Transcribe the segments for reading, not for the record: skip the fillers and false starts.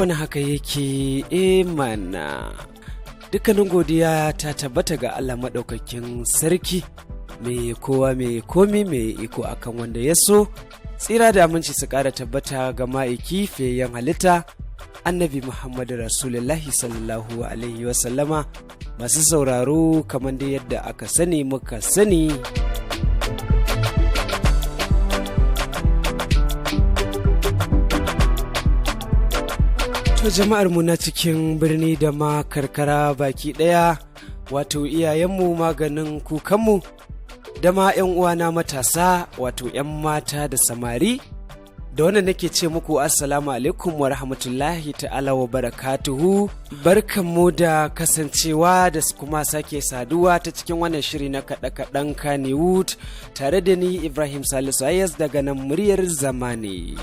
wani haka yake mana. Dukkanin godiya ta tabbata ga Allah maɗaukakin sarki mai kowa mai komi mai iko akan wanda ya so. Tsira da aminci su ƙara tabbata ga ma'aiki fiyayyen halitta annabi Muhammadu Rasulullahi sallallahu alaihi wasallama. Masu sauraro kamar da yadda aka sani muka sani, to jama'ar mu na cikin birni da ma karkara baki daya, wato iyayenmu maganin kukanmu da ma 'yan uwana matasa, wato 'yan mata da samari, da wannan nake ce muku assalamu alaikum wa rahmatullahi ta'ala wa barakatuhu. Barkanmu da kasancewa da kuma sake saduwa ta cikin wannan shiri na kaɗe-kaɗen Kannywood tare da ni Ibrahim Salisu Ayas daga nan muryar zamani.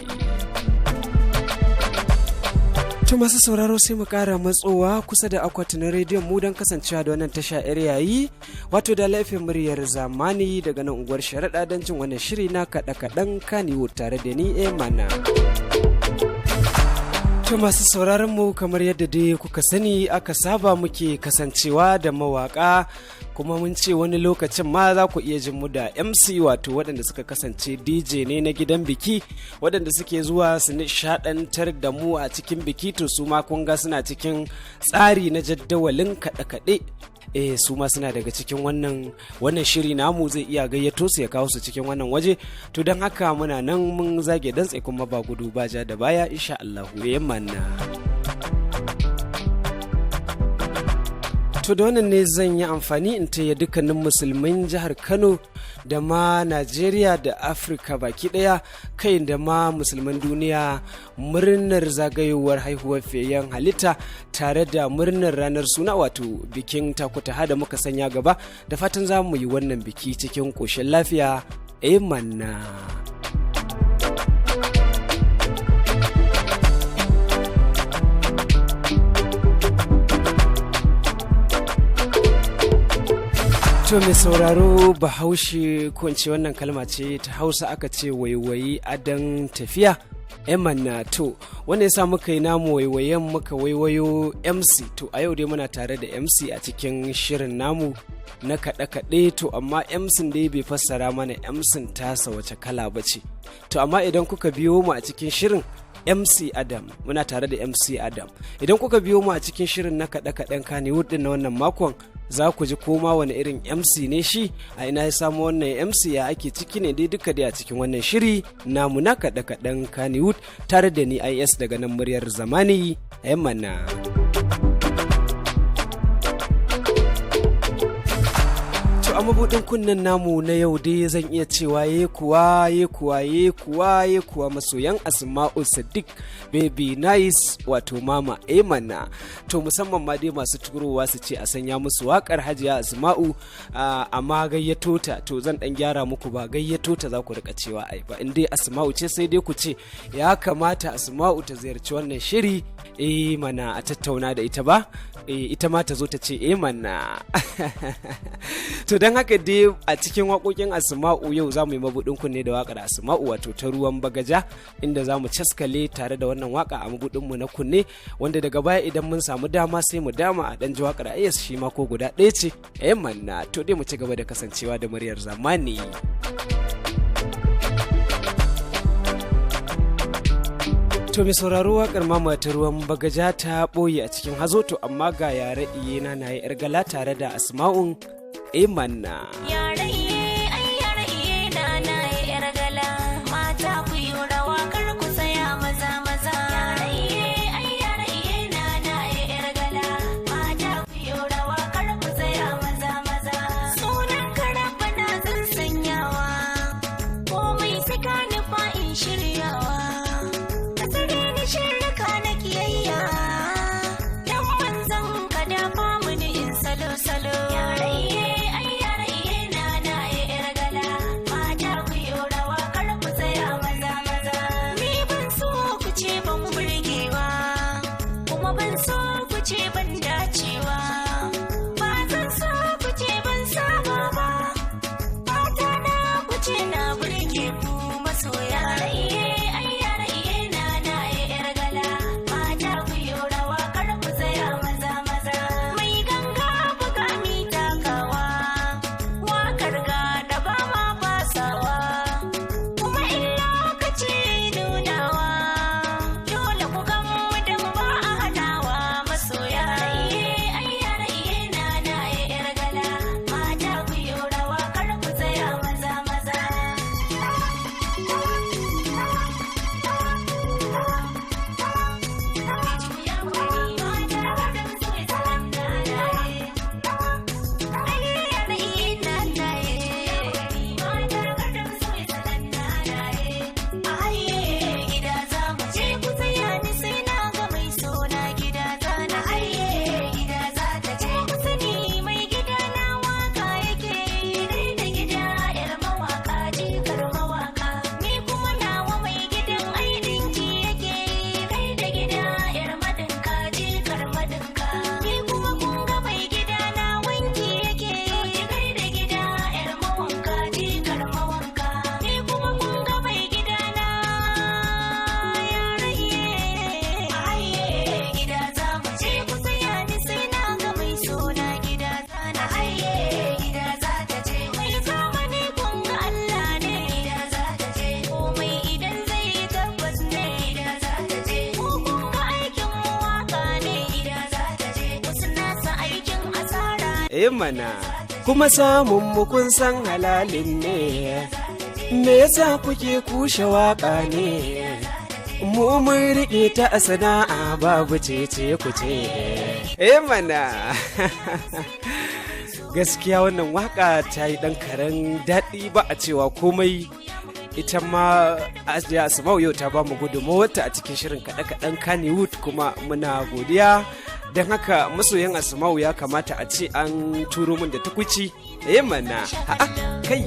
To masu sauraro sai mu kara matsowa kusa da akwatin rediyon mu don kasancewa da wannan tasha yar yayi, wato DALA FM muryar zamani daga nan unguwar Sharaɗa don jin wannan shiri na kaɗe-kaɗen Kannywood tare da ni mana. To masu sauraron mu kamar yadda dai kuka sani aka saba muke kasancewa da mawaka, kuma mun ce wani lokacin ma za ku iya jin mu da MC, wato waɗanda suka kasance DJ ne na gidan biki, waɗanda suke zuwa su nishaɗantar da mu a cikin biki. To su ma kun ga suna cikin tsari na jaddawalin kaɗe-kaɗe. Su ma suna daga cikin wannan shiri namu, zai iya gayyato su ya kawo su cikin wannan waje. To don haka muna nan mun zage dantse kuma ba gudu ba ja da baya, insha Allah yammanna. To da wannan ne zan yi amfani in taya dukkanin musulmin jihar Kano da ma Najeriya da Afirka baki daya, kai da ma musulman duniya murnar zagayowar haihuwar fiyayyen halitta tare da murnar ranar suna, wato bikin takutaha da muka sanya gaba. Da fatan za mu yi wannan biki cikin ƙoshin lafiya. Manna. To mai sauraro, Bahaushe ko in ce wannan kalma ce ta Hausa, aka ce waiwayi adan tafiya. Manna, to wanda ya sa muka yi namu waiwayen muka waiwayo MC. To a yau dai muna tare da MC a cikin shirin namu na kaɗe-kaɗe. To amma MC dai bai fassara mana MC tasa wace kala ba ce. To amma idan kuka biyo mu a cikin shirin MC Adam, muna tare da MC Adam. Idan kuka biyo mu a cikin shirin na kaɗe-kaɗen Kannywood din na wannan makon, za ku ji koma wani irin MC ne shi, a ina ya samu wannan MC, ya ake ciki ne dai duka dai a cikin wannan shiri namu na kaɗe-kaɗen Kannywood tare da ni IS daga nan muryar zamani. Mana. A mabuɗin kunnen namu na yau dai zan iya cewa ye kuwa masoyan Asma'u Sadiq baby nice, wato mama Mana. To musamman ma dai masu turowa su ce a sanya musu waƙar Hajiya Asma'u, amma gayyato ta. To zan ɗan gyara muku, ba gayyato ta za ku rika cewa ai ba, in dai Asma'u ce sai dai ku ce ya kamata Asma'u ta ziyarci wannan shiri mana a tattauna da ita ba, ita ma ta zo ta ce mana. To don haka dai a cikin waƙoƙin Asma'u yau za mu yi mabuɗin kunne da waƙar Asma'u, wato ta ruwan bagaja, inda za mu caskale tare da wannan waƙa a mabuɗinmu na kunne, wanda daga baya idan mun samu dama sai mu dama a ɗan ji waƙar Ayas shi ma ko guda ɗaya ce. Manna, to dai mu ci gaba da kasancewa da muryar zamani. To mai sauraro, waƙar mama ta ruwan bagaja ta ɓoye a cikin hazo. To amma ga yare iye na yi 'yar gala tare da Asma'un Mana. Masoya, ai yara iye na, yar gala, mata ku mana kuma samun mu kun san halalin ne, me yasa kuke kushe waka ne, mu mun riƙe ta a sana'a babu cece kuce. Mana gaskiya wannan waka ta yi ɗan karen daɗi ba a cewa komai. Ita ma Ajiya Asma'u yau ta ba mu gudunmawarta a cikin shirin kaɗe-kaɗen Kannywood, kuma muna godiya. Don haka masoyan Asma'u ya kamata a ce an turo min da tukwici. Mana kai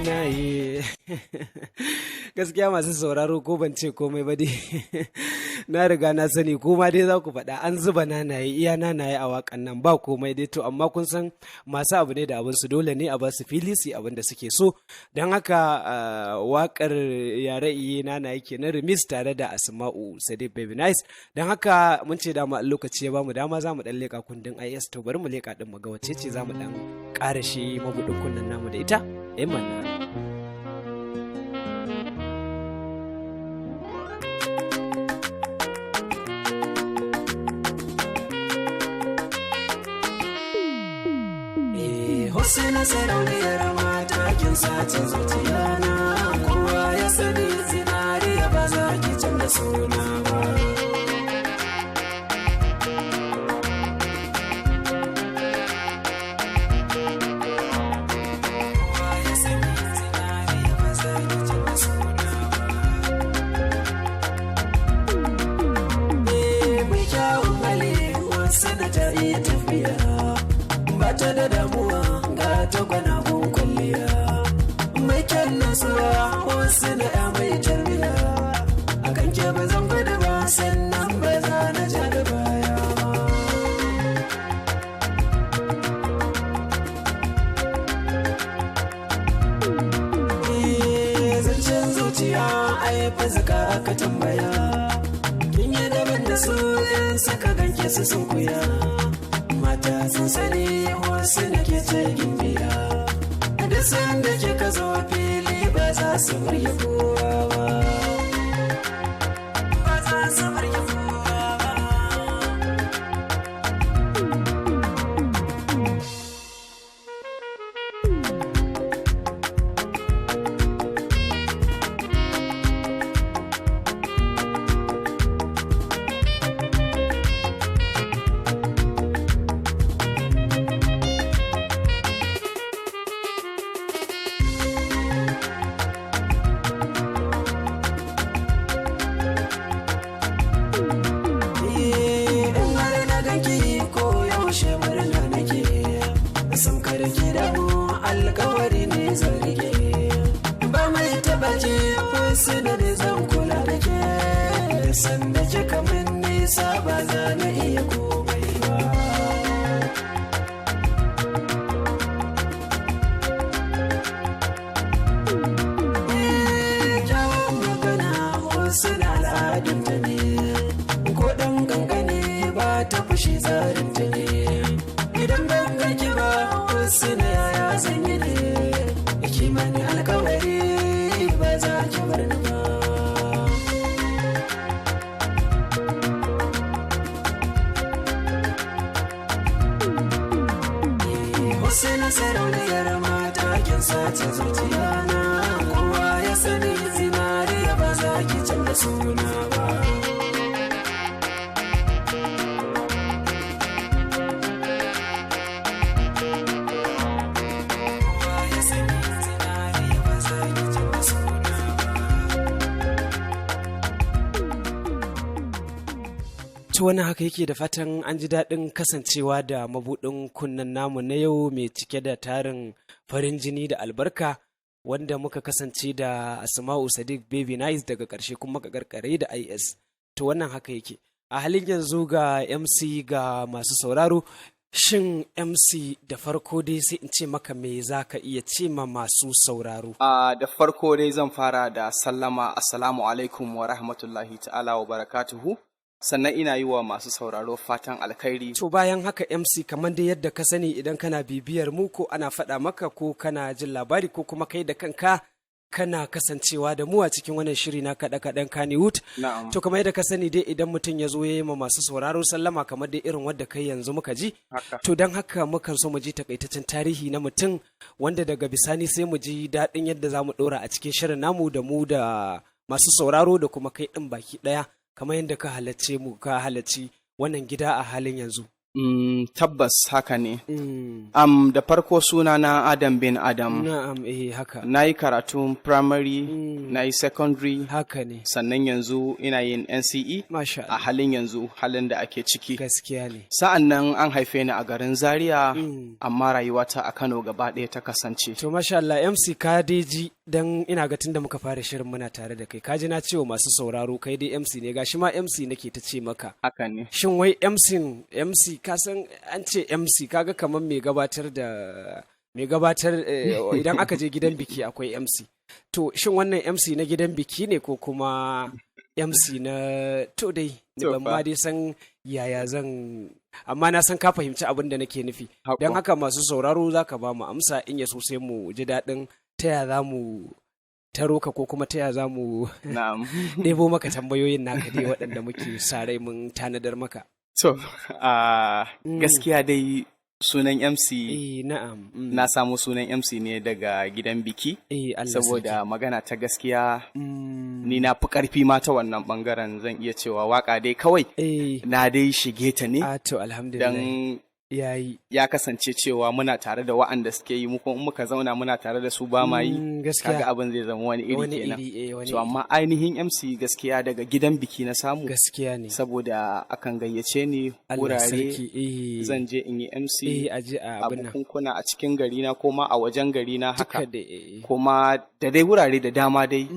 na yi gaskiya masu sauraro ko ban ce komai ba dai na riga na sani kuma dai za ku faɗa an zuba nanaye iya nanaye a wakan nan ba komai dai to, amma kun san masu abu ne da abin su dole ne a ba su fili su abin da suke so. Don haka wakar yare iye nanaye ke na remix tare da Asma'u Sadiq Baby Nice. Don haka mun ce dama lokaci ya bamu dama za mu dan leka kundin IS, to bari mu leka din mu ga wacce ce za mu dan ƙara shi mabudin kunnen namu da ita. Mana Husna sarauniyar mata kin sace zuciya na, kowa ya sani zinariya ba za ki canza suna ba. Ta da damuwa ga ta gwanabun kwalliya, mai kyan nasuwa wasu na ya mai jarmiya, a kan ke ba zan gudu ba sannan ba za na ja da baya ba. Zancen zuciya ai fa zaka aka tambaya, kin yi daban da su in suka ganke su sun kuya, mata sun sani wasu da ke cikin biya, da san da ke ka zo fili ba za su murya kowa ba, ba za su murya kowa ba. Alkawari ne zarge ba mai tabbaci wasu da zan kula da ke, sanda kika min nisa ba za na iya komai ba. Kyawun magana wasu da al'adun ta ne, ko ɗan gangane ba ta fushi tsarin ta ne, idan ban gaki ba wasu na yaya zan yi ne, mani alkawari ba za ki bar ni ba. Wasu na sarauniyar mata kin sace zuciya na, kowa ya sani zinariya ba za ki canza suna ba. Wani haka yake, da fatan an ji daɗin kasancewa da mabuɗin kunnen namu na yau mai cike da tarin farin jini da albarka wanda muka kasance da Asma'u Sadiq Baby Nice daga ƙarshe kuma ka karkare da IS. To wannan haka yake. A halin yanzu ga MC ga masu sauraro, shin MC da farko dai sai in ce maka me za ka iya ce ma masu sauraro? Da farko dai zan fara da sallama, assalamu alaikum wa rahmatullahi ta'ala wa barakatuhu. Sannan ina yi wa masu sauraro fatan alkhairi. To bayan haka MC, kamar da yadda ka sani idan kana bibiyar mu ko ana faɗa maka ko kana jin labari ko kuma kai da kanka kana kasancewa da mu a cikin wannan shiri na kaɗe-kaɗen Kannywood. Na'am. To kamar yadda ka sani dai idan mutum ya zo ya yi ma masu sauraro sallama kamar dai irin wadda kai yanzu muka ji. Haka. To don haka mukan so mu ji takaitaccen tarihi na mutum wanda daga bisani sai mu ji daɗin yadda za mu ɗora a cikin shirin namu da mu da masu sauraro da kuma kai ɗin baki ɗaya kamar yadda ka halarci wannan gida a halin yanzu. Tabbas haka ne. Da farko suna na Adam bin Adam. Na'am, haka. Na yi karatun primary, na yi secondary. Haka ne. Sannan yanzu ina yin NCE. Masha a halin yanzu, halin da ake ciki. Gaskiya ne. Sa'an nan an haife ni a garin Zaria, amma rayuwata a Kano gaba ɗaya ta kasance. To masha Allah, MC ka deji dan ina ga tunda muka fara shirin muna tare da kai. Kaji na cewa masu sauraro kai dai MC ne, gashi ma MC nake ta ce maka. Haka ne. Shin wai MC ka san an ce MC kaga kamar mai gabatar idan aka je gidan biki akwai MC. To shin wannan MC na gidan biki ne ko kuma MC na to dai ban ma dai san yaya zan, amma na san ka fahimci abin da nake nufi. Don haka masu sauraro za ka ba mu amsa in ya so sai mu ji daɗin ta ya za mu taro ka ko kuma ta ya za mu ɗebo maka tambayoyin naka dai waɗanda muke sa rai mun tanadar maka. To, gaskiya dai sunan MC na'am. Na samu sunan MC ne daga gidan biki. Saboda magana ta gaskiya ni na fi ƙarfi ma ta wannan ɓangaren, zan iya cewa waka dai kawai na dai shige ta ne. To alhamdulillah. Dan ya kasance cewa muna tare da wa'anda suke yi, muku in muka zauna muna tare da su ba ma yi, kaga abin zai zama wani iri kenan. To amma ainihin MC gaskiya daga gidan biki na samu. Gaskiya ne. Saboda akan gayyace ni wurare, zan je in yi MC a bukunkuna a cikin gari na ko ma a wajen gari na haka. Kuma da dai wurare da dama dai,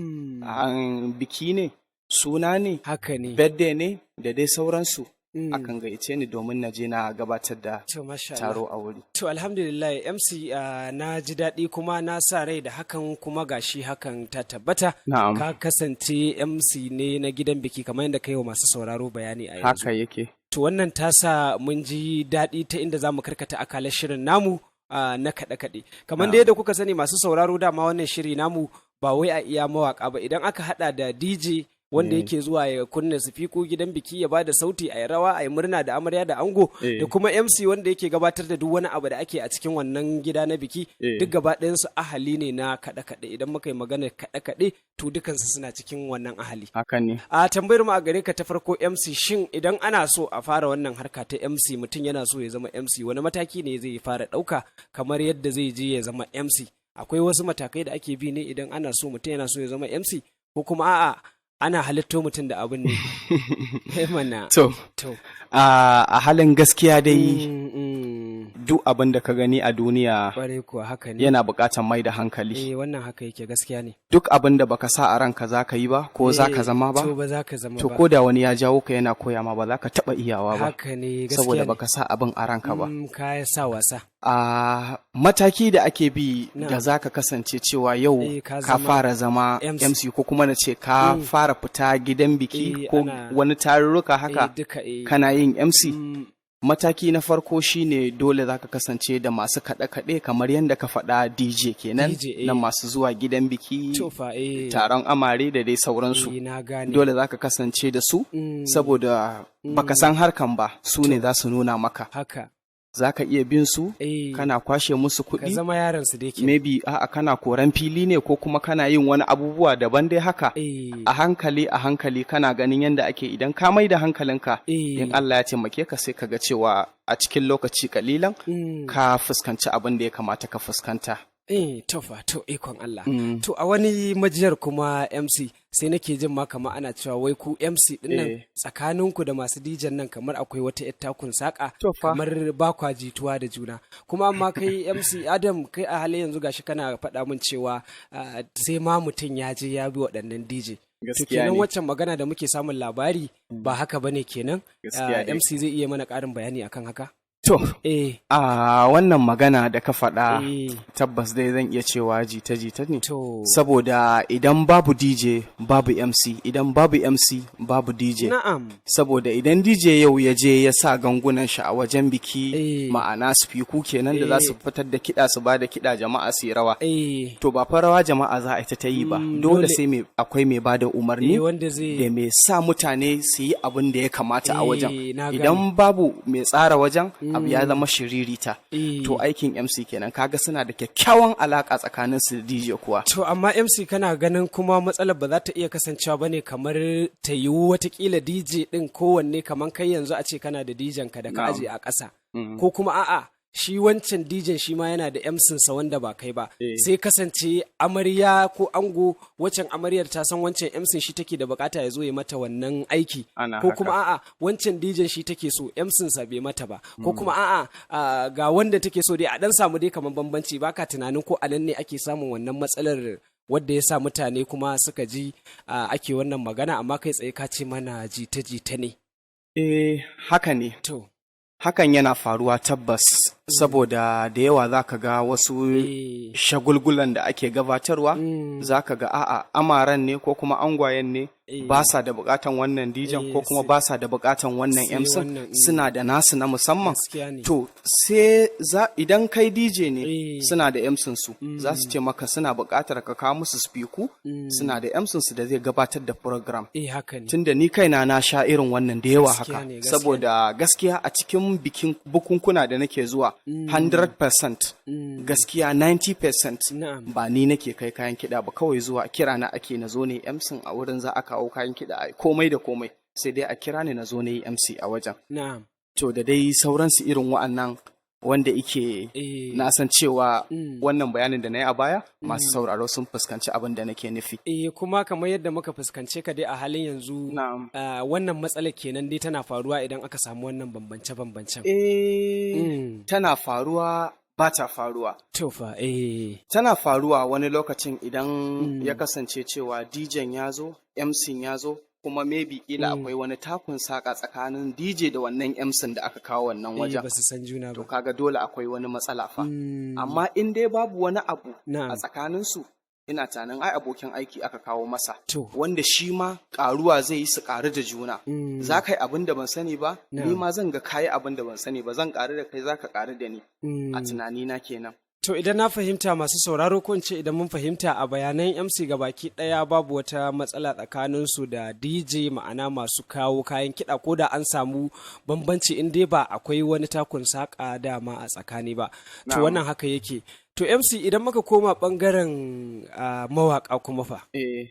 biki ne, suna ne, haka ne, birthday ne da dai sauransu. Akan gayyace ni domin na je na gabatar da taro a wuri. To alhamdulillah MC, na ji daɗi kuma na sa rai da hakan, kuma gashi hakan ta tabbata. Ka kasance MC ne na gidan biki kamar yadda kai wa masu sauraro bayani a yanzu. Haka yake. To wannan ta sa mun ji daɗi ta inda za mu karkata akalar shirin namu na kaɗe-kaɗe. Kamar da yadda kuka sani masu sauraro, dama wannan shiri namu ba wai a iya mawaƙa ba, idan aka haɗa da DJ wanda yake zuwa ya kunna sifiko gidan biki ya bada sauti a yi rawa a yi murna da amarya da ango, da kuma MC wanda yake gabatar da duk wani abu da ake a cikin wannan gida na biki, duk gaba ɗayansu ahali ne na kaɗe-kaɗe. Idan muka yi magana kaɗe-kaɗe to dukansu suna cikin wannan ahali. Haka ne. A tambayar mu a gare ka ta farko MC, shin idan ana so a fara wannan harka ta MC, mutum yana so ya zama MC, wani mataki ne zai fara ɗauka kamar yadda zai je ya zama MC? Akwai wasu matakai da ake bi ne idan ana so mutum yana so ya zama MC, ko kuma a'a ana halitto mutum da abin ne? To, a halin gaskiya dai duk abin da ka gani a duniya yana buƙatar mai da hankali. Wannan haka yake, gaskiya ne. Duk abin da baka sa a ranka za ka yi ba ko za ka zama ba, to ko da wani ya jawo ka yana koya ma ba za ka taɓa iyawa ba. Haka ne, gaskiya ne. Saboda baka sa abin a ranka ba. Ka sa wasa. Mataki da ake bi da za ka kasance cewa yau ka fara zama MC, ko kuma na ce ka fara fita gidan biki ko wani tarurruka haka kana yin MC. Mataki na farko shine dole za ka kasance da masu kaɗe-kaɗe kamar yadda ka faɗa DJ kenan, na masu zuwa gidan biki, taron amare da dai sauransu. Dole za ka kasance da su, saboda baka san harkan ba, su ne za su nuna maka. Za ka iya bin su, kana kwashe musu kuɗi, ka zama yaransu da yake. Maybe kana koran fili ne, ko kuma kana yin wani abubuwa daban dai haka. A hankali kana ganin yadda ake, idan ka mai da hankalinka, in Allah ya taimake ka sai ka ga cewa a cikin lokaci kalilan ka fuskanci abin da ya kamata ka fuskanta. tofa to ikon Allah. To a wani majiyar kuma MC sai nake jin ma kamar ana cewa wai ku MC din nan tsakaninku da masu dijan nan kamar akwai wata yar takun saka kamar ba kwa jituwa da juna. Kuma amma kai MC Adam kai a halin yanzu gashi kana faɗa min cewa sai ma mutum ya je ya bi waɗannan DJ. To kenan waccan magana da muke samun labari ba haka bane kenan. MC zai iya mana ƙarin bayani akan haka? To, a wannan magana da ka faɗa tabbas dai zan iya cewa jita-jita ne. Saboda idan babu DJ babu MC, idan babu MC babu DJ. Na'am. Saboda idan DJ yau ya je ya sa gangunan shi a wajen biki ma'ana spiku kenan da za su fitar da kiɗa su ba da kiɗa jama'a su yi rawa. To ba fa rawa jama'a za a ta yi ba. Dole sai akwai mai ba da umarni da mai sa mutane su yi abin da ya kamata a wajen. Idan babu mai tsara wajen abu ya zama shiririta. To aikin MC kenan kaga suna da kyakkyawan alaka tsakanin su da DJ kuwa. To amma MC kana ganin kuma matsalar ba za ta iya kasancewa bane kamar ta yiwu watakila DJ din kowanne kamar kai yanzu a ce kana da DJ ka da ka aje a ƙasa. Ko kuma a'a shi wancan dijin shi ma yana da emsinsa wanda ba kai ba sai kasance amarya ko ango wancan amaryar ta san wancan emsin shi take da bukata ya zo ya mata wannan aiki ko kuma a'a wancan dijin shi take so emsinsa bai mata ba ko kuma a'a ga wanda take so dai a dan samu dai kamar bambanci baka tunanin ko anan ne ake samun wannan matsalar wadda ya sa mutane kuma suka ji ake wannan magana amma kai tsaye ka ce mana jita-jita ne. Haka ne. To. Hakan yana faruwa tabbas saboda da yawa za ka ga wasu shagulgulan da ake gabatarwa za ka ga a'a amaran ne ko kuma angwayen ne ba sa da bukatan wannan dijan ko kuma ba sa da bukatan wannan emsin suna da nasu na musamman to sai idan kai DJ ne suna da emsin su za su ce maka suna bukatar ka kawo musu spiku suna da emsin su da zai gabatar da program tunda ni kaina na sha irin wannan da yawa haka saboda gaskiya a cikin bikin bukunkuna da nake zuwa 100% gaskiya 90% ba ni nake kai kayan kiɗa ba kawai zuwa kira na ake na zo ne emsin a wurin za a kawo kayan kiɗa komai da komai sai dai a kira ne na zo ne MC a wajen to da dai sauransu irin wa'annan wanda ike na san cewa wannan bayanin da na yi a baya masu sauraro sun fuskanci abin da nake nufi. Kuma kamar yadda muka fuskance ka dai a halin yanzu wannan matsalar kenan dai tana faruwa idan aka samu wannan bambance-bambancen. Tana faruwa ba ta faruwa. Tofa, Tana faruwa wani lokacin idan ya kasance cewa DJ ya zo, MC ya zo, kuma maybe ila akwai wani takun saka tsakanin DJ da wannan emsin da aka kawo wannan wajen. Ba su san juna ba. To kaga dole akwai wani matsala fa. Amma in dai babu wani abu a tsakanin su ina tunanin ai abokin aiki aka kawo masa. Wanda shi ma karuwa zai yi su karu da juna. Za ka yi abin da ban sani ba, ni ma zan ga kayi abin da ban sani ba, zan karu da kai za ka karu da ni. A tunanina kenan. To idan na fahimta masu sauraro ko ce idan mun fahimta a bayanan MC gabaki daya babu wata matsala tsakanin su da DJ ma'ana masu kawo kayan kiɗa ko da an samu bambanci in dai ba akwai wani takun saka dama a tsakani ba. To wannan haka yake. To MC idan muka koma bangaren mawaka kuma fa.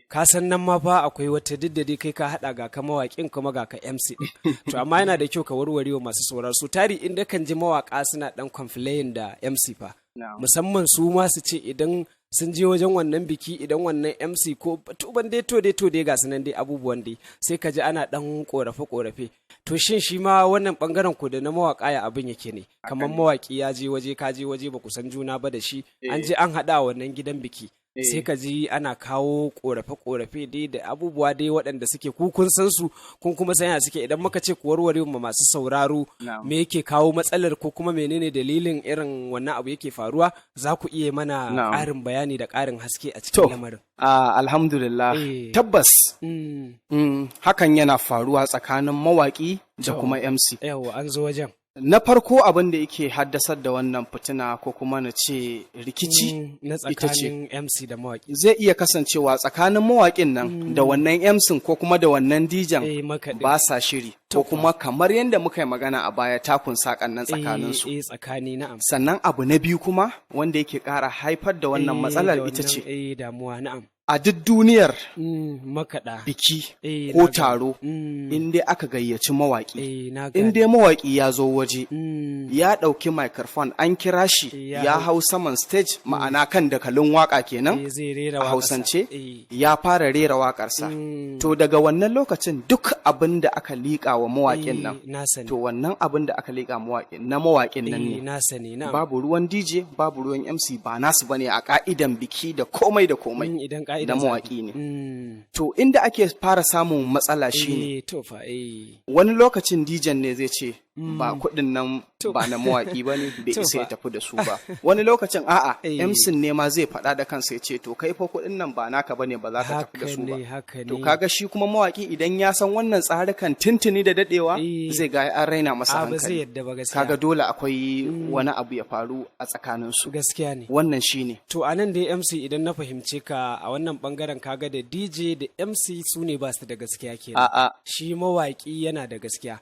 Ka san nan ma fa akwai wata diddade kai ka hada ga ka mawakin kuma ga ka MC din. To amma yana da kyau ka warware wa masu sauraro. So tari inda kan ji mawaka suna dan complain da MC fa. Musamman su ma su ce idan sun je wajen wannan biki idan wannan MC ko tuban dai to dai ga sunan dai abubuwan dai sai ka ji ana dan korafe to shin shi ma wannan bangaren ku da na mawaka ya abin yake ne kamar mawaki ya je waje ka je waje ba ku san juna ba da shi an je an hada wannan gidan biki sai ka ji ana kawo korafe dai da abubuwa dai waɗanda suke kun san su kun kuma san suke idan muka ce ku warware ma masu sauraro me yake kawo matsalar ko kuma menene dalilin irin wannan abu yake faruwa za ku iya mana ƙarin bayani da ƙarin haske a cikin lamarin. Alhamdulillah tabbas hakan yana faruwa tsakanin mawaƙi da kuma MC. Yawa an zo wajen. Na farko abin da yake haddasar da wannan fitina ko kuma na ce rikici na tsakanin MC da mawaƙi. Zai iya kasancewa tsakanin mawaƙin nan da wannan MC ko kuma da wannan dijan ba sa shiri. Ko kuma kamar yadda muka yi magana a baya takun sakan nan tsakaninsu. Tsakani na'am. Sannan abu na biyu kuma wanda yake ƙara haifar da wannan matsalar ita ce. Damuwa na'am. a duk duniyar makaɗa biki ko taro in dai aka gayyaci mawaƙi in dai mawaƙi ya zo waje ya ɗauki microphone an kira shi ya hau saman stage ma'ana kan dakalin waƙa kenan a hausance ya fara rera waƙarsa to daga wannan lokacin duk abin da aka liƙa wa mawaƙin nan to wannan abin da aka liƙa na mawaƙin nan ne babu ruwan DJ babu ruwan MC ba nasu bane a ka'idan biki da komai da komai da mawaƙi ne. To inda ake fara samun matsala shi ne, wani lokacin dijan ne zai ce ba kuɗin nan ba na mawaƙi ba ne bai isa ya tafi da su ba. Wani lokacin a'a MC ne ma zai faɗa da kansa ya ce to kai fa kuɗin nan ba naka ba ne ba za ka tafi da su ba. To kaga shi kuma mawaƙi idan ya san wannan tsarukan tintini da daɗewa zai ga an raina masa hankali. Kaga dole akwai wani abu ya faru a tsakaninsu. Gaskiya ne. Wannan shi ne. To a nan dai MC idan na fahimce ka a wannan bangaren kaga da DJ da MC su ne ba su da gaskiya kenan. Shi mawaƙi yana da gaskiya.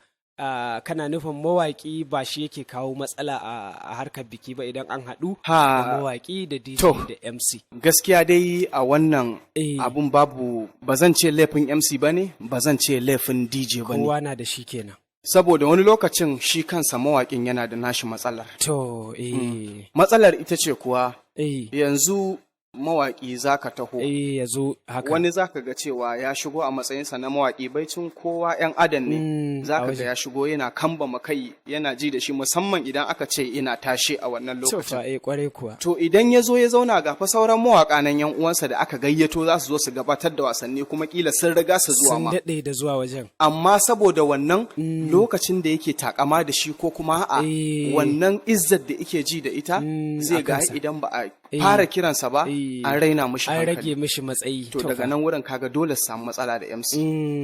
Kana nufin mawaƙi ba shi yake kawo matsala a harkar biki ba idan an haɗu da mawaƙi da DJ da MC. Gaskiya dai a wannan abun babu ba zan ce laifin MC ba ne ba zan ce laifin DJ ba ne. Kowa na da shi kenan. Saboda wani lokacin shi kansa mawaƙin yana da nashi matsalar. To, matsalar ita ce kuwa yanzu mawaƙi za ka taho, wani za ka ga cewa ya shigo a matsayinsa na mawaƙi baicin kowa 'yan adam ne, za ka ga ya shigo yana kambama kai yana ji da shi musamman idan aka ce ina tashe a wannan lokacin. To idan ya zo ya zauna ga fa sauran mawaƙa nan 'yan uwansa da aka gayyato za su zo su gabatar da wasanni kuma kila sun riga su zuwa ma. Sun daɗe da zuwa wajen. Amma saboda wannan lokacin da yake takama da shi ko kuma wannan izzar da yake ji da ita zai ga idan ba a fara kiransa ba an raina mishi hankali. An rage mishi matsayi. To daga nan wurin kaga dole su samu matsala da MC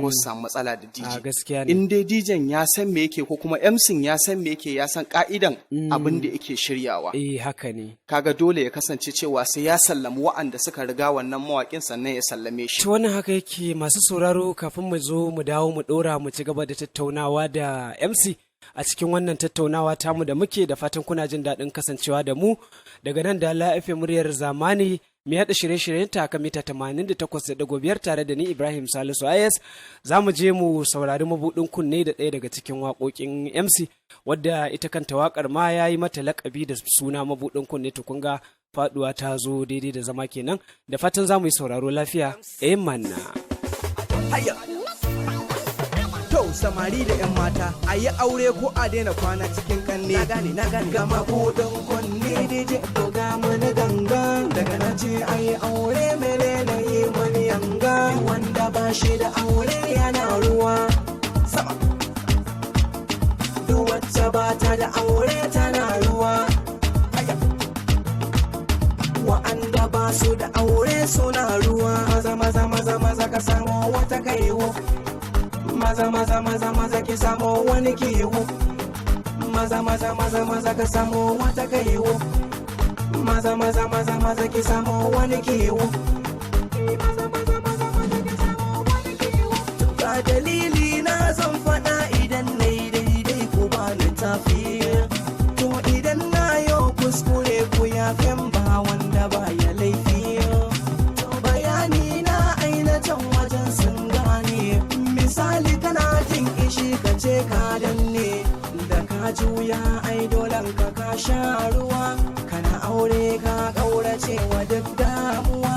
ko su samu matsala da DJ. Gaskiya ne. In dai DJ ya san me yake ko kuma MC ya san me yake ya san ka'idan abin da yake shiryawa. Haka ne. Kaga dole ya kasance cewa sai ya sallami wa'anda suka riga wannan mawaƙin sannan ya sallame shi. To wannan haka yake masu sauraro kafin mu zo mu dawo mu ɗora mu ci gaba da tattaunawa da MC. A cikin wannan tattaunawa tamu da muke da fatan kuna jin daɗin kasancewa da mu daga nan DALA FM muryar zamani mai haɗa shirye-shiryen ta kan mita 88.5 tare da ni Ibrahim Salisu IS. Za mu je mu saurari mabuɗin kunne da ɗaya daga cikin waƙoƙin MC wadda ita kanta waƙar ma ya yi mata laƙabi da suna mabuɗin kunne tukunga faɗuwa ta zo daidai da zama kenan da fatan za mu yi sauraro lafiya. Manna. Samari da 'yan mata a yi aure ko a daina kwana cikin kanne. Na gane gama kudin kunne DJ to ga mana ganga daga na ce a yi aure mere na yi mani yanga wanda ba shi da aure yana ruwa sama duk wacce ba ta da aure tana ruwa wa'anda ba su da aure suna ruwa maza ka samu wata kaiwo maza ki samu wani kiwo maza ka samu wata kaiwo maza ki samu wani kiwo ga dalili na zan faɗa idan na yi daidai ku ba ni tafi to idan na yau kuskure ku yafen ba wanda ba ya laifi to bayani na ainihin wajen sun gane misali kana jin ishi ka ce ka danne da ka juya ai dolan ka sha ruwa kana aure ka kaurace wa duk damuwa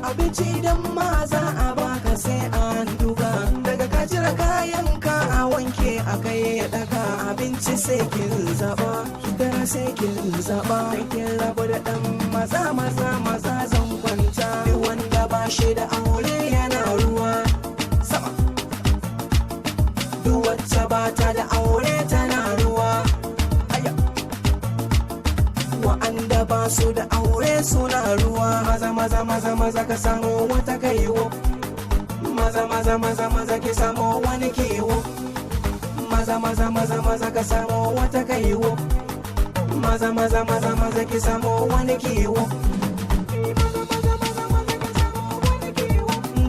abinci dan ma za a baka sai an duga daga ka jira kayan ka a wanke a kai ya daka abinci sai kin zaba dara sai kin zaba kin rabu da dan maza zan kwanta wanda ba shi da aure yana ruwa sama wacce ba ta da aure tana ruwa wa'anda ba su da aure suna ruwa maza ka samu wata kaiwo maza ki samu wani kiwo maza ka samu wata kaiwo maza ki samu wani kiwo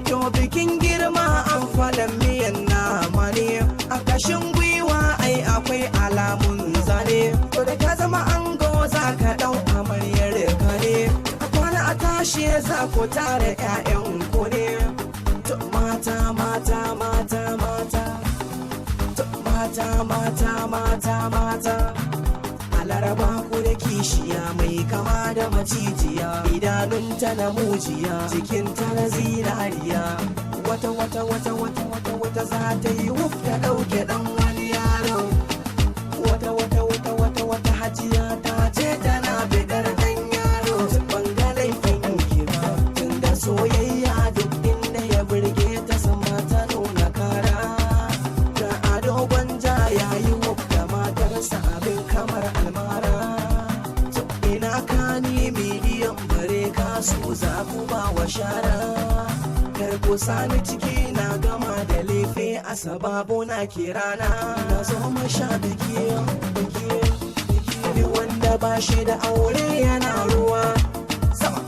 to bikin girma an faɗan miyan nama ne a kashin gwiwa ai akwai alamun zane to da ka zama ango za ka ɗau amaryar ka ne a kwana a tashi shi yasa ku tare 'ya'yan ku ne. To mata mata mata mata, to mata mata mata mata, a laraba ku da kishiya mai kama da macijiya, idanunta na mujiya, jikinta na zinariya, wata wata wata wata wata wata za ta yi wuf ta ɗauke ɗan wani yaro, wata wata wata wata wata hajiya ta ce tana bidar ɗan yaro. Ban ga laifin ki ba, tunda soyayya duk inda ya burge ta sama ta nuna kara, da ado gwanja yayi wuf da matarsa abin kamar almara. To ina kani miliyan bare kasu za ku ba wa shara, kar ku sani ciki na gama da lefe a sababu na kirana, na zo masha biki biki biki, wanda ba shi da aure yana ruwa sama,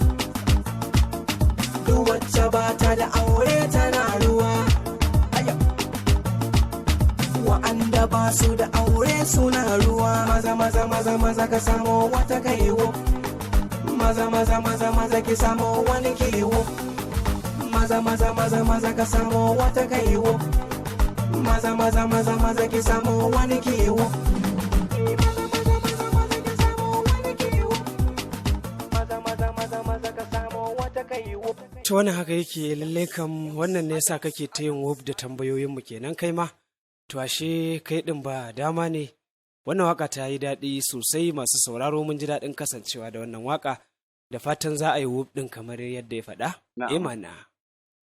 duk wacce ba ta da aure tana ruwa. Wa'anda ba su da aure suna ruwa, maza maza maza maza ka samo wata kaiwo, maza maza maza maza ki samo wani kiwo, maza maza maza maza ka samo wata kaiwo, maza maza maza maza ki samo wani kiwo, maza maza maza maza ka samo wata kaiwo. To wannan haka yake lalle kam, wannan ne yasa kake ta yin wuf da tambayoyinmu kenan kai ma. To ashe kai ɗin ba dama ne. Wannan waka ta yi daɗi sosai, masu sauraro mun ji daɗin kasancewa da wannan waka, da fatan za a yi wuf ɗin kamar yadda ya faɗa. Imana.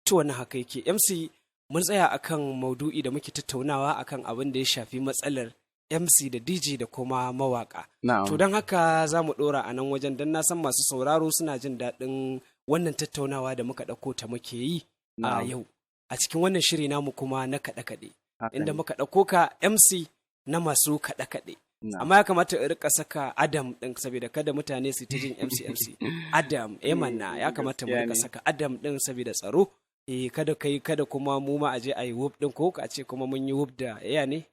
To wannan haka yake MC, mun tsaya akan maudu'i da muke tattaunawa akan abin da ya shafi matsalar MC da DJ da kuma mawaka. To don haka za mu ɗora a nan wajen, don na san masu sauraro suna jin daɗin wannan tattaunawa da muka ɗauko ta muke yi a yau a cikin wannan shiri namu kuma na kaɗe-kaɗe. Inda muka ɗauko ka MC na masu kaɗe-kaɗe. Amma ya kamata in rika saka Adam ɗin, saboda kada mutane su ta jin MC. Adam, manna ya kamata mu rika saka Adam ɗin saboda tsaro. Kada kuma mu ma aje a yi whoop ɗin, ko a ce kuma mun yi whoop da ya ne.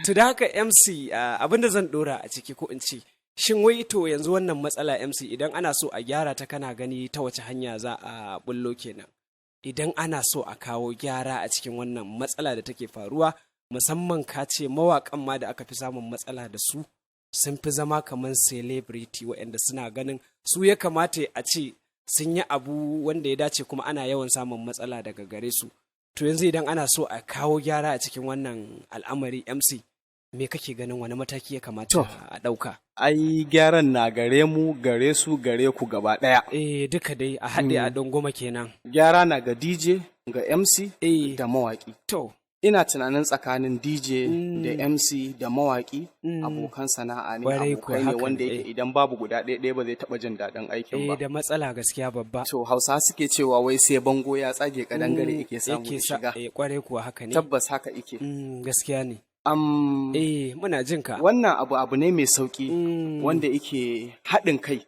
To da haka MC, abinda zan ɗora a ciki ko in ce, shin wai to yanzu wannan matsala MC idan ana so a gyara ta, kana gani ta wace hanya za a bullo kenan? Idan ana so a kawo gyara a cikin wannan matsala da take faruwa, musamman ka ce mawaƙan ma da aka fi samun matsala da su sun fi zama kamar celebrity, waɗanda suna ganin su ya kamata a ce sun yi abu wanda ya dace, kuma ana yawan samun matsala daga gare su. To yanzu idan ana so a kawo gyara a cikin wannan al'amari MC, me kake ganin wani mataki ya kamata a ɗauka? Ai gyaran na gare mu, gare su, gare ku gaba ɗaya. Duka dai a haɗe a dangoma kenan. Gyara na ga DJ, ga MC da mawaƙi. To, ina tunanin tsakanin DJ da MC da mawaƙi abokan sana'a ne, abokai ne wanda yake idan babu guda ɗaya ba zai taɓa jin daɗin aikin ba. Da matsala gaskiya babba. To Hausa suke cewa wai sai bango ya tsage kadangare yake samu shiga. Kwarai kuwa haka ne. Tabbas haka ike. Gaskiya ne. Muna jin ka. Wannan abu ne mai sauki wanda yake haɗin kai.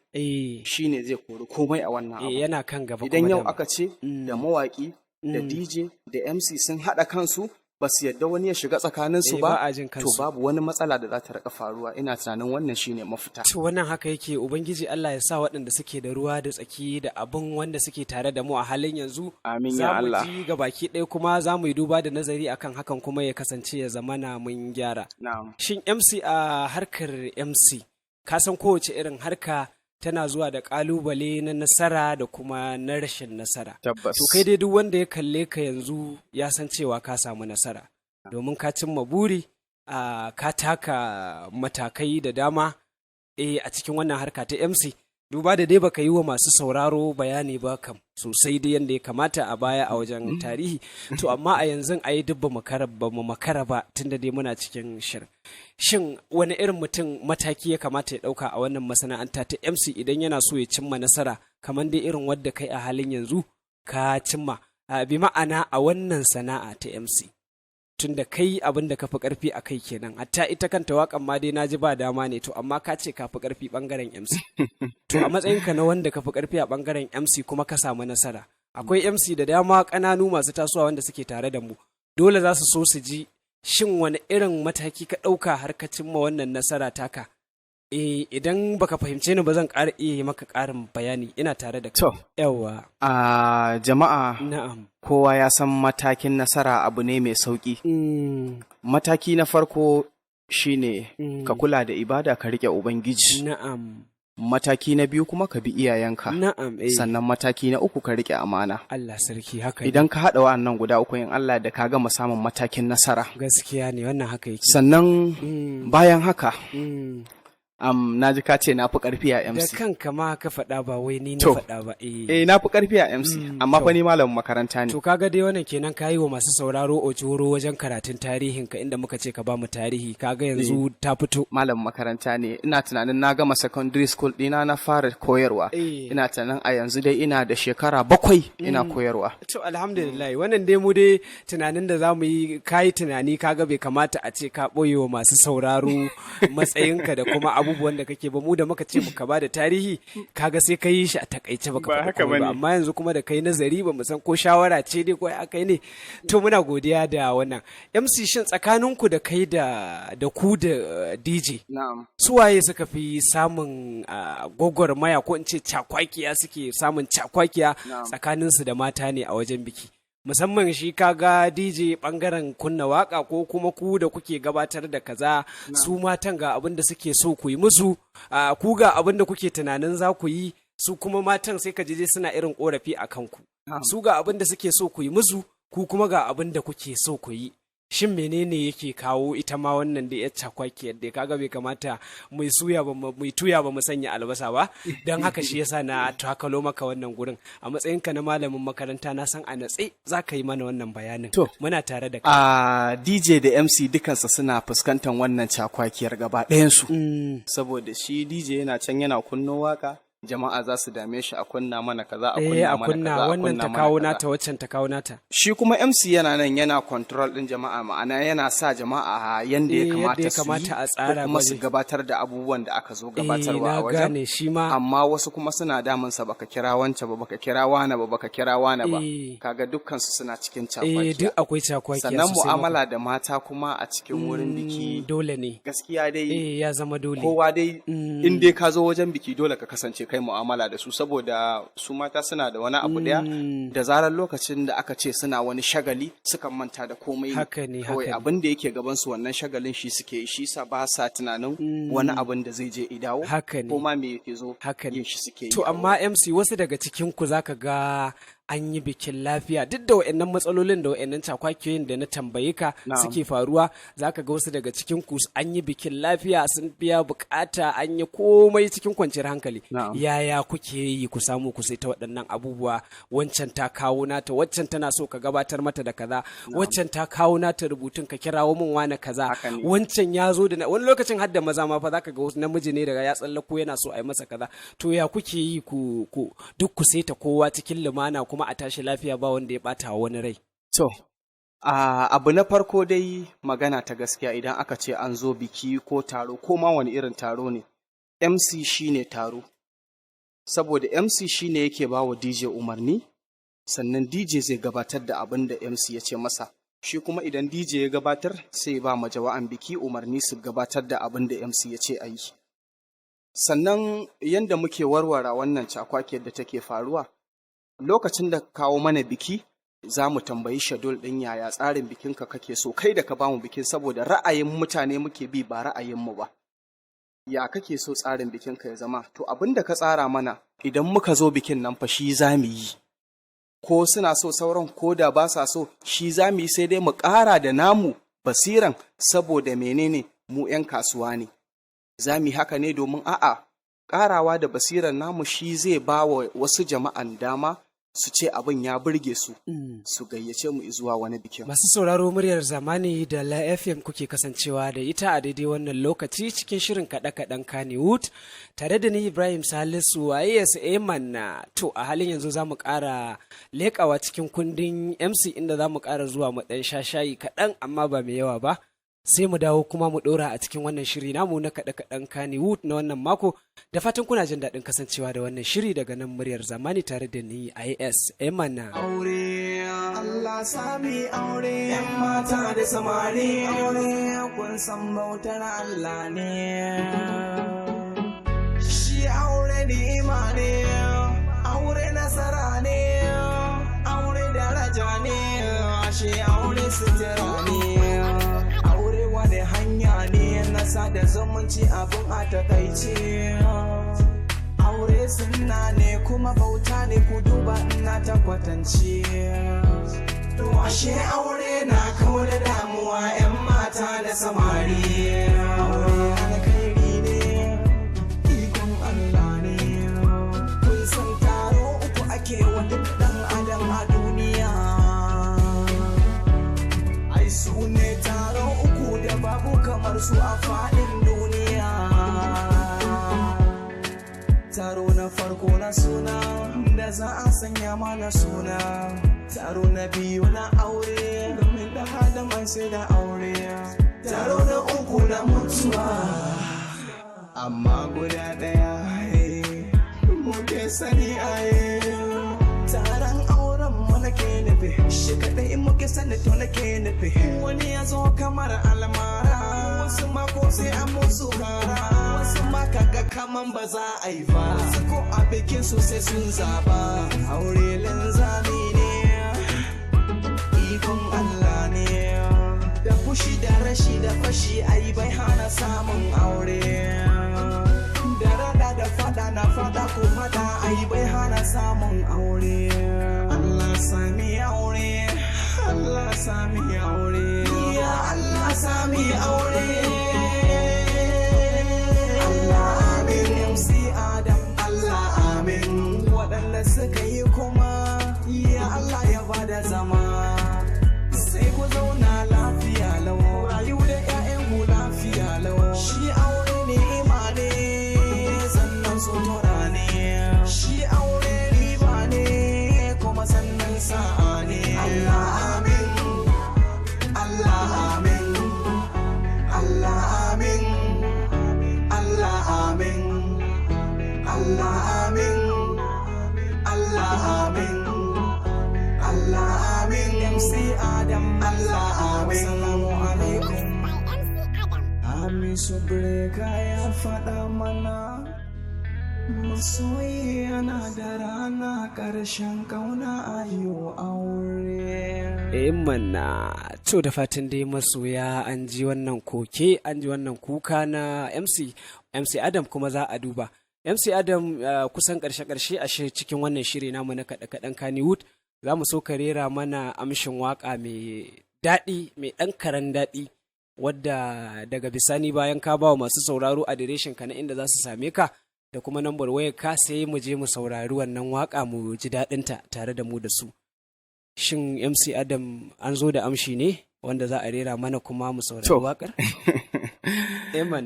Shi ne zai kori komai a wannan abu. Yana kan gaba. Idan yau aka ce da mawaƙi da DJ da MC sun haɗa kansu, ba su yadda wani ya shiga tsakaninsu ba, to babu wani matsala da za ta rika faruwa. Ina tunanin wannan shine mafita. To wannan haka yake. Ubangiji Allah ya sa waɗanda suke da ruwa da tsaki da abin wanda suke tare da mu a halin yanzu. Amin ya Allah. Za mu ji gabaki ɗaya, kuma za mu yi duba da nazari akan hakan, kuma ya kasance ya zamana mun gyara. Shin MC, a harkar MC, ka san kowace irin harka tana zuwa da ƙalubale na nasara da kuma na rashin nasara. Tabbas. To kai dai duk wanda ya kalle ka yanzu ya san cewa ka samu nasara, domin ka cimma buri, ka taka matakai da dama a cikin wannan harka ta MC. Duba da dai baka yi wa masu sauraro bayani ba kam sosai dai yadda ya kamata a baya a wajen tarihi. To amma a yanzu a yi duk ba mu makara ba, tunda dai muna cikin shirin. Shin wani irin mutum mataki ya kamata ya ɗauka a wannan masana'anta ta MC idan yana so ya cimma nasara kamar dai irin wadda kai a halin yanzu ka cimma, bi ma'ana a wannan sana'a ta MC? Tunda kai abin da ka fi ƙarfi a kai kenan, hatta ita kanta waƙan ma dai na ji ba dama ne, to amma ka ce ka fi ƙarfi ɓangaren MC. To a matsayinka na wanda ka fi ƙarfi a ɓangaren MC kuma ka samu nasara, akwai MC da dama ƙananu masu tasowa wanda suke tare da mu, dole za su so su ji shin wani irin mataki ka ɗauka har ka cimma wannan nasara taka idan baka fahimce ni ba zan ƙara iya yi maka ƙarin bayani, ina tare da kai. To, yawa. Jama'a, na'am, kowa ya san matakin nasara abu ne mai sauƙi. Mataki na farko shine ka kula da ibada, ka riƙe Ubangiji. Na'am. Mataki na biyu kuma ka bi iyayenka. Na'am. Sannan mataki na uku ka riƙe amana. Allah sarki, haka idan ka haɗa wa'annan guda uku, in Allah da ka gama samun matakin nasara. Gaskiya ne, wannan haka yake. Sannan bayan haka na ji ka ce na fi ƙarfi a MC. Da kanka ma ka faɗa, ba wai ni na faɗa ba. Na fi ƙarfi a MC, amma fa ni malamin makaranta ne. To kaga dai wannan kenan ka yi wa masu sauraro ojoro wajen karatun tarihin ka, inda muka ce ka ba mu tarihi, kaga yanzu ta fito. Malamin makaranta ne, ina tunanin na gama secondary school ɗina na fara koyarwa. Ina tunanin a yanzu dai ina da shekara 7 ina koyarwa. To alhamdulillah, wannan dai mu dai tunanin da za mu yi, kayi tunani, kaga bai kamata a ce ka ɓoye wa masu sauraro matsayinka da kuma abubuwan da kake ba. Mu da muka ce muka ba da tarihi, kaga sai ka yi shi a takaice baka faɗa ba, amma yanzu kuma da kai nazari ba mu san ko shawara ce dai ko aka yi ne. To muna godiya da wannan. MC, shin tsakaninku da kai da ku da DJ, su waye suka fi samun gwagwarmaya, ko in ce cakwakiya, suke samun cakwakiya tsakaninsu da mata ne a wajen biki? Musamman shi kaga DJ bangaren kunna waka, ko kuma ku da kuke gabatar da kaza, su matan ga abin da suke so ku yi musu, ku ga abin da kuke tunanin za ku yi, su kuma matan sai ka je suna irin korafi a kanku. Su ga abin da suke so ku yi musu, ku kuma ga abin da kuke so ku yi. Shin menene yake kawo ita ma wannan da ya cakwaki yadda kaga bai kamata mu tuya ba mu sanya albasa ba, don haka shi yasa na takalo maka wannan gurin a matsayinka na malamin makaranta, na san a natse za ka yi mana wannan bayanin. To muna tare da kai. DJ da MC dukansa suna fuskantar wannan cakwakiyar gaba ɗayansu. Saboda shi DJ yana can yana kunno waka, jama'a za su dame shi a kunna mana kaza, a kunna mana kaza, wannan ta kawo nata, waccan ta kawo nata. Shi kuma MC yana nan yana control din jama'a, ma'ana yana sa jama'a yanda ya kamata su yi, a tsara kuma su gabatar da abubuwan da aka zo gabatarwa a wajen. Gane shi ma. Amma wasu kuma suna damun sa, baka kira wance ba, baka kira wana ba, baka kira wana ba. Kaga dukkan su suna cikin cakwakiya. Duk akwai cakwakiya. Sannan mu'amala da mata kuma a cikin wurin biki dole ne. Gaskiya dai ya zama dole. Kowa dai in dai ka zo wajen biki dole ka kasance kai mu'amala da su, saboda su mata suna da wani abu daya, da zarar lokacin da aka ce suna wani shagali sukan manta da komai. Haka ne, kawai abin da yake gaban su wannan shagalin shi suke yi, shi sa ba sa tunanin wani abin da zai je idawo, ko ma me yake zo yin shi suke yi. To amma MC, wasu daga cikin ku zaka ga an yi bikin lafiya, duk da wa'annan matsalolin da wa'annan cakwakiyoyin da na tambaye ka suke faruwa, zaka ga wasu daga cikin ku an yi bikin lafiya, sun biya bukata, an yi komai cikin kwanciyar hankali. Yaya kuke yi ku samu ku sai ta waɗannan abubuwa? Wancan ta kawo nata, waccan tana so ka gabatar mata da kaza, waccan ta kawo nata rubutun ka kirawo min wani kaza, wancan ya zo da wani lokacin har da maza ma fa zaka ga wasu namiji ne daga ya tsallako yana so a yi masa kaza. To ya kuke yi ku duk ku sai ta kowa cikin lumana kuma a tashi lafiya, ba wanda ya bata wani rai? To, abu na farko dai magana ta gaskiya, idan aka ce an zo biki ko taro, ko ma wani irin taro ne, MC shine taro. Saboda MC shine yake ba wa DJ umarni, sannan DJ zai gabatar da abin da MC ya ce masa. Shi kuma idan DJ ya gabatar, sai ba majawa'an biki umarni su gabatar da abin da MC ya ce a yi. Sannan yanda muke warware wannan cakwakiyar da take faruwa, lokacin da kawo mana biki, za mu tambayi shedul ɗin yaya tsarin bikinka kake so, kai da ka bamu bikin, saboda ra'ayin mutane muke bi ba ra'ayinmu ba. Ya kake so tsarin bikinka ya zama? To abin da ka tsara mana, idan muka zo bikin nan fa shi za mu yi. Ko suna so sauran, ko da ba sa so, shi za mu yi, sai dai mu ƙara da namu basiran, saboda menene mu 'yan kasuwa ne. Za mu yi haka ne domin ƙarawa da basiran namu shi zai ba wa wasu jama'an dama su ce abin ya burge su, su gayyace mu zuwa wani bikin. Masu sauraro, muryar zamani da DALA FM kuke kasancewa da ita a daidai wannan lokaci cikin shirin kaɗe-kaɗen Kannywood, tare da ni Ibrahim Salisu AS na. To a halin yanzu za mu ƙara leƙawa cikin kundin MC, inda za mu ƙara zuwa mu ɗan shayi kaɗan, amma ba mai yawa ba. Sai mu dawo kuma mu ɗora a cikin wannan shiri namu na kaɗe-kaɗen Kannywood na wannan mako. Da fatan kuna jin daɗin kasancewa da wannan shiri daga nan muryar zamani tare da ni AS Emana. Aure, Allah sami aure, ‘yan mata da samari aure, kun san bautar Allah ne. ni'ima ne, aure nasara ne, aure daraja ne, ashe aure sutura ne, aure wani hanya ne na sada zumunci abin a takaice, aure sunna ne kuma bauta ne ku duba ina ta kwatance. To ashe aure na kawo da damuwa 'yan mata da samari, aure alkhairi ne, ikon Allah ne, kun san taro uku ake wa duk ɗan adam a duniya, ai su ne taro uku da babu kamar su a faɗin duniya. Taro na farko na suna da za a sanya mana suna, taro na biyu na aure domin da hadaman sai da aure, taro na uku na mutuwa amma guda ɗaya muke sani a taron auren mu nake nufi, shi kaɗai muke sani to nake nufi, wani ya zo kamar almara, wasu mako sai an musu kara, wasu makaga kaman ba za a yi ba, wasu ko a bikin su sai sun zaba, aure linzami ne, ikon Allah ne, da fushi da rashi da fashi ai bai hana samun aure, da rada da fada na fada ko fada ai bai hana samun aure. Allah sami aure, Allah sami aure, ya Allah sami aure, Allah amin, MC Adam Allah amin, waɗanda suka yi kuma ya Allah ya bada zama, sai ku zauna lafiya lau, rayu da 'ya'yanku lafiya lau, shi aure ne imane sannan sutura ne, shi aure riba ne kuma sannan sa'a ne. Allah amin, Allah amin, Allah amin, Allah amin, Allah amin, Allah amin, Allah amin, MC Adam Allah amin. Assalamu alaikum. Hamisu Breka ya faɗa mana masoyi yana da rana ƙarshen ƙauna ayo aure. Manna to da fatan dai masoya an ji wannan koke, an ji wannan kuka na MC Adam, kuma za a duba MC Adam kusan ƙarshe a cikin wannan shiri namu na kaɗe-kaɗen Kannywood, za mu so ka rera mana amshin waƙa mai daɗi, mai ɗan karen daɗi, wadda daga bisani bayan ka ba wa masu sauraro adireshin ka na inda za su same ka da kuma nambar wayar ka, sai mu je mu saurari wannan waƙa mu ji daɗinta tare da mu da su. Shin MC Adam an zo da amshi ne wanda za a rera mana kuma mu saurari waƙar?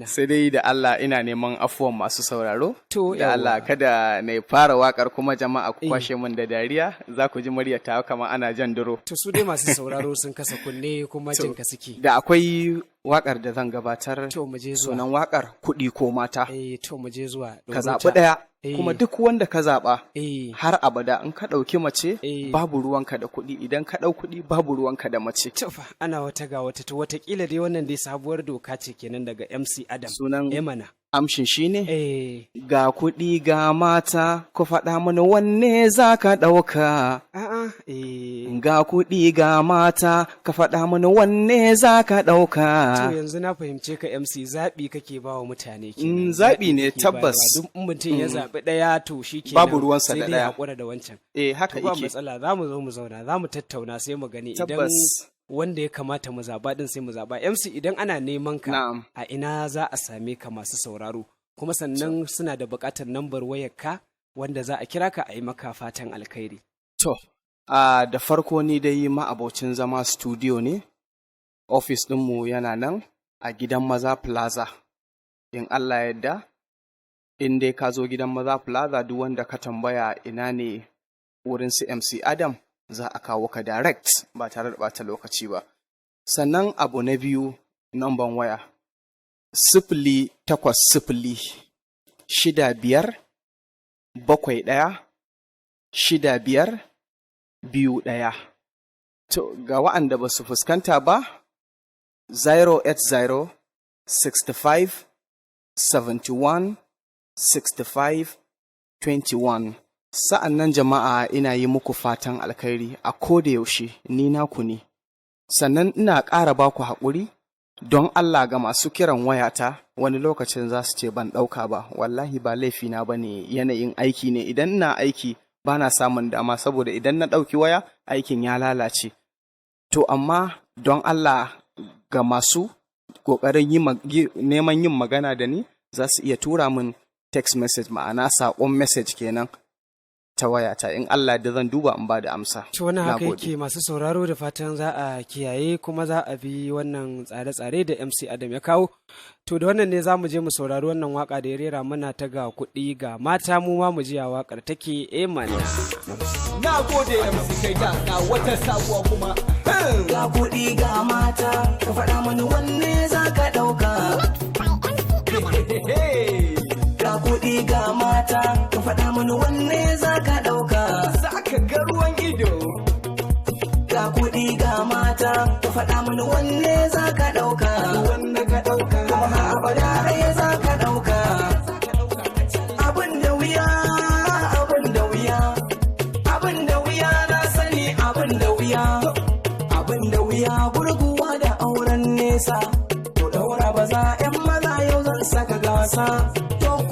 Sai dai da Allah ina neman afuwan masu sauraro. Da Allah kada na fara wakar kuma jama'a ku kwashe min da dariya, za ku ji muryata kamar ana jan duro. To su dai masu sauraro sun kasa kunne kuma jin ka suke. Da akwai wakar da zan gabatar. To mu je zuwa. Sunan wakar kuɗi ko mata. To mu je zuwa. Ka zaɓi ɗaya. Kuma duk wanda ka zaɓa har abada in ka ɗauki mace babu ruwanka da kuɗi, idan ka ɗau kuɗi babu ruwanka da mace. Tufa ana wata ga wata, to watakila dai wannan dai sabuwar doka ce kenan daga MC Adam. Sunan mana. Amshin shi ne? Ga kuɗi ga mata, ku faɗa mana wanne za ka ɗauka. Ga kuɗi ga mata, ka faɗa mana wanne za ka ɗauka. To yanzu na fahimce ka MC, zaɓi kake ba wa mutane. Zaɓi ne tabbas. Duk mutum ya zaɓi ɗaya to shi kenan. Babu ruwansa da ɗaya. Sai dai haƙura da wancan. Haka yake. Ba matsala, za mu zo mu zauna, za mu tattauna sai mu gani idan wanda ya kamata mu zaɓa ɗin sai mu zaɓa. MC idan ana neman ka a ina za a same ka masu sauraro, kuma sannan suna da buƙatar nambar wayar ka wanda za a kira ka a yi maka fatan alkhairi. To, da farko ni dai ma'abocin zama studio ne, ofis ɗinmu yana nan a gidan Maza Plaza. In Allah yadda, in dai ka zo gidan Maza Plaza duk wanda ka tambaya ina ne wurin su MC Adam, za a kawo ka direct ba tare da ɓata lokaci ba. Sannan abu na biyu, namban waya, 0800 6571 To, ga wa'anda ba su fuskanta ba, 080 65 71 65 21. Sa'an nan jama'a ina yi muku fatan alkhairi a koda yaushe ni naku ne. Sannan ina ƙara baku haƙuri don Allah ga masu kiran wayata wani lokacin za su ce ban ɗauka ba, wallahi ba laifina ba ne, yanayin aiki ne. Idan ina aiki ba na samun dama saboda idan na ɗauki waya aikin ya lalace. To amma don Allah ga masu ƙoƙarin neman yin magana da ni za su iya tura min text message, ma'ana saƙon message kenan ta wayata, in Allah da zan duba in ba da amsa. To wannan haka yake masu sauraro, da fatan za a kiyaye kuma za a bi wannan tsare-tsare da MC Adam ya kawo. To da wannan ne za mu je mu saurari wannan waka da ya rera mana ta ga kuɗi ga mata, mu ma mu ji a wakar take mana. Na gode MC kai da ga wata sabuwa kuma. Ga kuɗi ga mata, ka faɗa mani wanne za ka ɗauka. Ga kuɗi ga mata, ka faɗa mani wanne za ka ɗauka. Za ka ga ruwan ido. Ga kuɗi ga mata, ka faɗa mani wanne za ka ɗauka. Wanne ka ɗauka. Kuma abada ɗaya za ka ɗauka. Abin da wuya, abin da wuya. Abin da wuya na sani, abin da wuya. Abin da wuya gurguwa da auren nesa. To daura ba za 'yan maza yau zan saka gasa.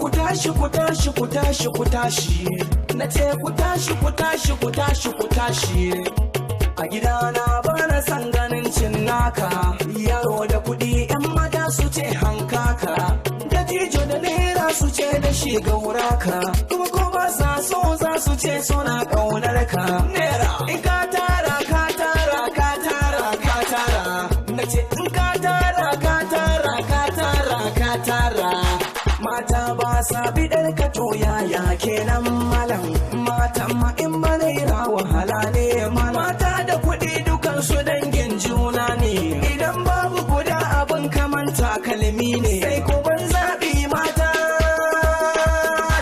Ku tashi, ku tashi, ku tashi, ku tashi. Na ce ku tashi, ku tashi, ku tashi, ku tashi. A gidana ba na san ganin cinnaka. Yaro da kuɗi 'yan mata su ce hankaka. Dattijo da naira su ce da shi gauraka. Kuma ko ba sa so za su ce suna ƙaunar ka. Naira in ka tara, ka tara, ka tara, ka tara. Na ce in ka tara, ka tara, ka tara, ka tara. Mata ba sa bidar ka to yaya kenan malam. Mata ma in banaira wahala ne malam. Mata da kuɗi dukan su dangin juna ne. Idan babu guda abin kaman takalmi ne. Sai ko ban zaɓi mata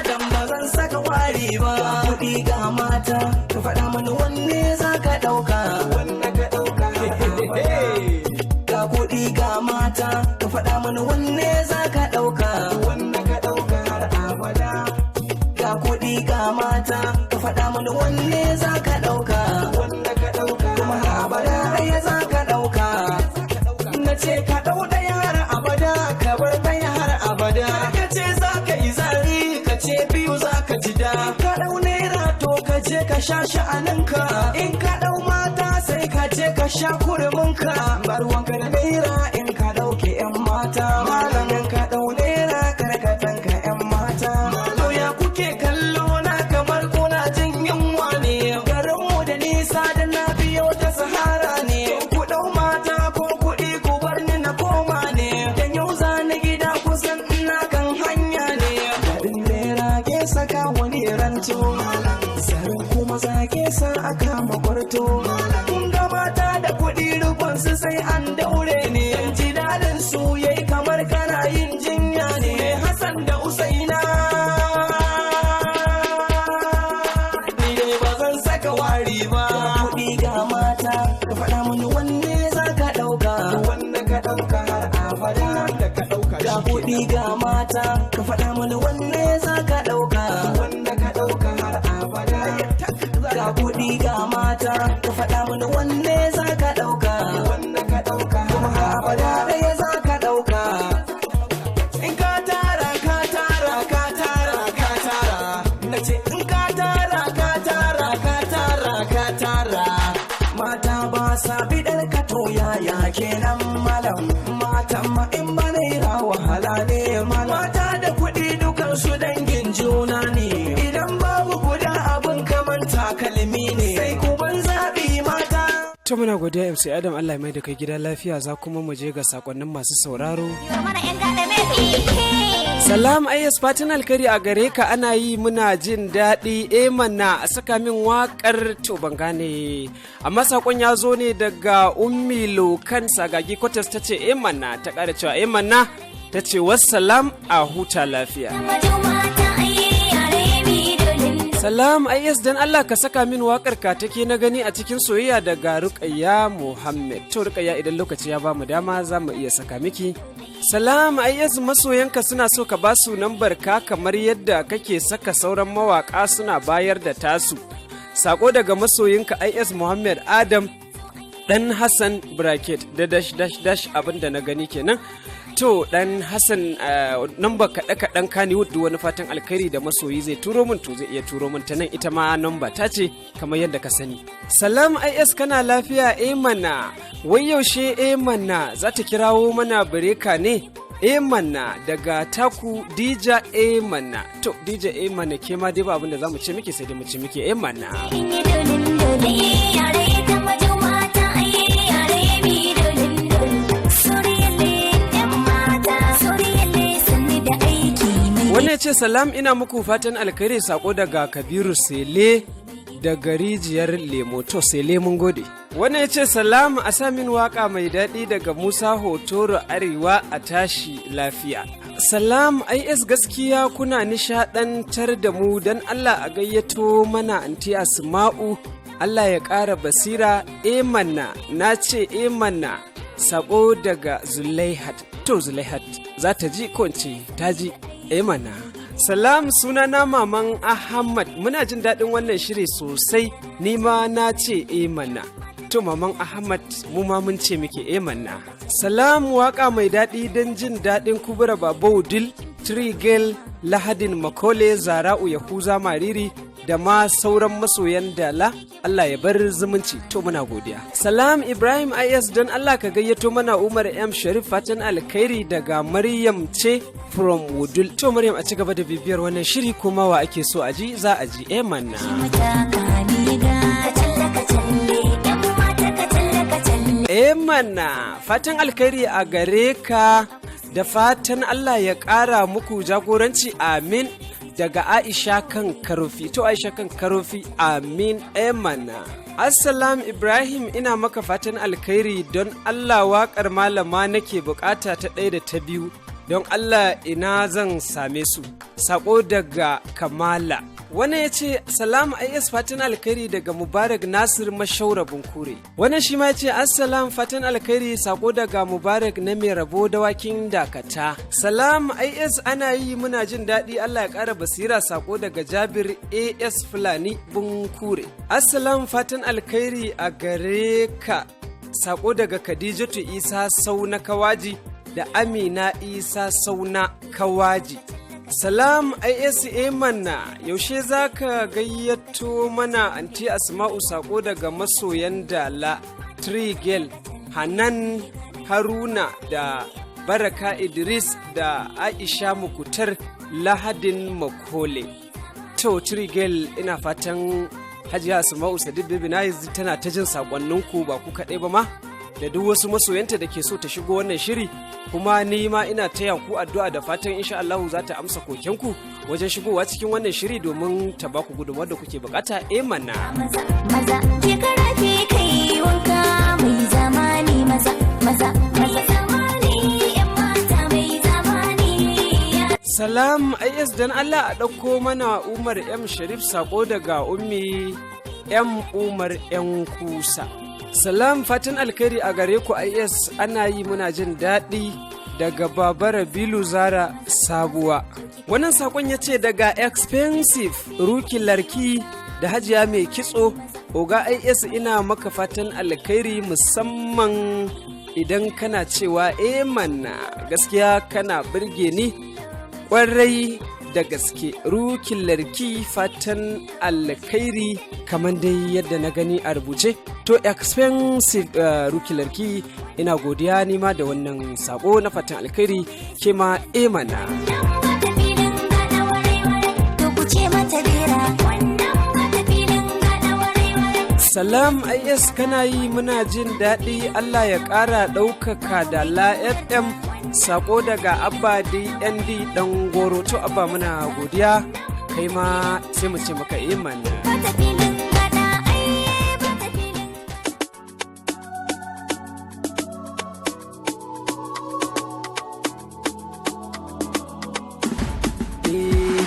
dan ba zan saka wari ba. Kuɗi ga mata, ka faɗa mani wanne za ka ɗauka. Wanne ka ɗauka. Ga kuɗi ga mata, ka faɗa mani wanne za ka ɗauka. Ga kuɗi ga mata, ka faɗa mani wanne za ka ɗauka. Wanda ka ɗauka. Kuma abada ɗaya za ka ɗauka. Na ce ka ɗau ɗaya har abada, ka bar ɗaya har abada. Ka ce za ka yi zari, ka ce biyu za ka ji da. Ka ɗau naira to ka je ka sha sha'aninka. In ka ɗau mata sai ka je ka sha kurminka. Bar wanka da naira in ka ɗauke 'yan mata. Malamin ka ɗau naira karkatanka 'yan mata. Kallo na kamar kuna jin yunwa ne. Garinmu da nisa da na biyo ta sahara ne. Ku ɗau mata ko kuɗi ku bar ni na koma ne. Dan yau za ni gida kusan ina kan hanya ne. Garin naira ke saka wani ranto. Sarin kuma za ke sa aka makwarto. Kun ga mata da kuɗi rukun su sai an daure ne. Ji daɗin su yayi kamar kana yin jinya ne. Hassan da Usaina wari ba. Kuɗi ga mata, ka faɗa mani wanne za ka ɗauka. Wanda ka ɗauka har abada. Wanda ka ɗauka. Ga kuɗi ga mata, ka faɗa mani wanne za ka ɗauka. Wanda ka ɗauka har abada. Ga kuɗi ga mata, ka faɗa mani wanne za ka ɗauka. Wanda ka ɗauka har abada ɗaya za ka ɗauka. In ka tara, ka tara, ka tara, ka tara. Na ce in ka tara, ka tara, ka tara, ka tara. Mata ba sa bidar ka to yaya kenan malam. Mata ma in banaira wahala ne malam. Mata da kuɗi dukan su dangin juna ne. Idan babu guda abin kaman takalmi ne. Sai ku ban zaɓi mata. To muna godiya MC Adam, Allah ya mai da kai gida lafiya. Za kuma mu je ga sakonnin masu sauraro. Salam ayyas fatin alkari a gare ka, ana yi muna jin daɗi. Mana a saka min waƙar to ban gane, amma sakon ya zo ne daga Ummi Lokan Sagagi Kwatas, ta ce mana, ta ƙara cewa mana, ta ce wassalam a huta lafiya. Salam IS dan Allah ka saka min wakar ka take na gani a cikin soyayya daga Ruqayya Muhammad. To Ruqayya idan lokaci ya ba mu dama za mu iya saka miki. Salam IS masoyanka suna so ka ba su nambar ka kamar yadda kake saka sauran mawaka suna bayar da tasu. Sako daga masoyinka IS Muhammad Adam dan Hassan bracket da dash abinda na gani kenan. To dan Hassan namba kaɗan Kannywood wani fatan alkhairi da masoyi zai turo min to zai iya turo min ta nan ita ma namba ta ce kamar yadda ka sani. Salam IS kana lafiya mana wai yaushe mana za ta kirawo mana bireka ne mana daga taku DJ mana. To DJ mana ke ma dai ba abin da za mu ce miki sai dai mu ce miki mana. Wannan ce salam ina muku fatan alkhairi sako daga Kabiru Sele daga rijiyar Lemo. To Sele mun gode. Wannan ce salam a samin waka mai daɗi daga Musa Hotoro Arewa a tashi lafiya. Salam IS gaskiya kuna nishaɗantar da mu don Allah a gayyato mana anti Asma'u Allah ya ƙara basira manna na ce manna sako daga Zulaihat. To Zulaihat za ta ji ko ce ta ji mana. Salam sunana maman Ahmad muna jin daɗin wannan shiri sosai ni ma na ce mana. To maman Ahmad mu ma mun ce muke mana. Salam waka mai daɗi don jin daɗin Kubura Babaudil Trigel Lahadin Makole Zara'u Yahuza Mariri da ma sauran masoyan Dala Allah ya bar zumunci to muna godiya. Salam Ibrahim IS don Allah ka gayyato mana Umar M Sharif fatan alkhairi daga Maryam ce from Wudul. To Maryam a ci gaba da bibiyar wannan shiri kuma wa ake so a ji za a ji manna. Manna fatan alkhairi a gare ka da fatan Allah ya ƙara muku jagoranci amin. Daga Aisha kan Karofi. To Aisha kan Karofi amin mana. Assalam Ibrahim ina maka fatan alkhairi don Allah waƙar malama nake bukata ta ɗaya da ta biyu don Allah ina zan same su. Sako daga Kamala. Wannan ya ce salamu IS fatan alkhairi daga Mubarak Nasir Mashaura Bunkure. Wannan shi ma ya ce assalam fatan alkhairi sako daga Mubarak na mai rabo dawakin Dakata. Salam IS ana yi muna jin daɗi Allah ya ƙara basira sako daga Jabir AS Fulani Bunkure. Assalam fatan alkhairi a gare ka sako daga Khadijatu Isa Sauna Kawaji da Amina Isa Sauna Kawaji. Salam IS manna yaushe za ka gayyato mana anti Asma'u sako daga masoyan Dala Trigel Hanan Haruna da Baraka Idris da Aisha Mukutar Lahadin Makole. To Trigel ina fatan Hajiya Asma'u Sadiq Bibinayiz tana ta jin sakonninku ba ku kaɗai ba ma da duk wasu masoyanta da ke so ta shigo wannan shiri kuma ni ma ina taya ku addu'a da fatan insha Allah za ta amsa kokenku wajen shigowa cikin wannan shiri domin ta ba ku gudunmawar da kuke bukata mana. Maza ke karafi kai wanka mai zamani maza zamani yan mata mai zamani. Salam IS dan Allah a ɗauko mana Umar M Sharif sako daga Ummi M Umar M Kusa. Salam fatan alkhairi a gare ku IS ana yi muna jin daɗi daga Babara Bilu Zara Sabuwa. Wannan sakon ya ce daga Expensive Ruki Larki da Hajiya mai kitso Oga IS ina maka fatan alkhairi musamman idan kana cewa manna gaskiya kana birge ni ƙwarai da gaske. Rukin Larki fatan alkhairi kamar dai yadda na gani a rubuce. To Expensive Rukin Larki ina godiya nima da wannan sako na fatan alkhairi ke ma mana. Salam IS kana yi muna jin daɗi Allah ya ƙara ɗaukaka DALA FM sako daga Abba DND ɗan goro. To Abba muna godiya kai ma sai mu ce maka mana.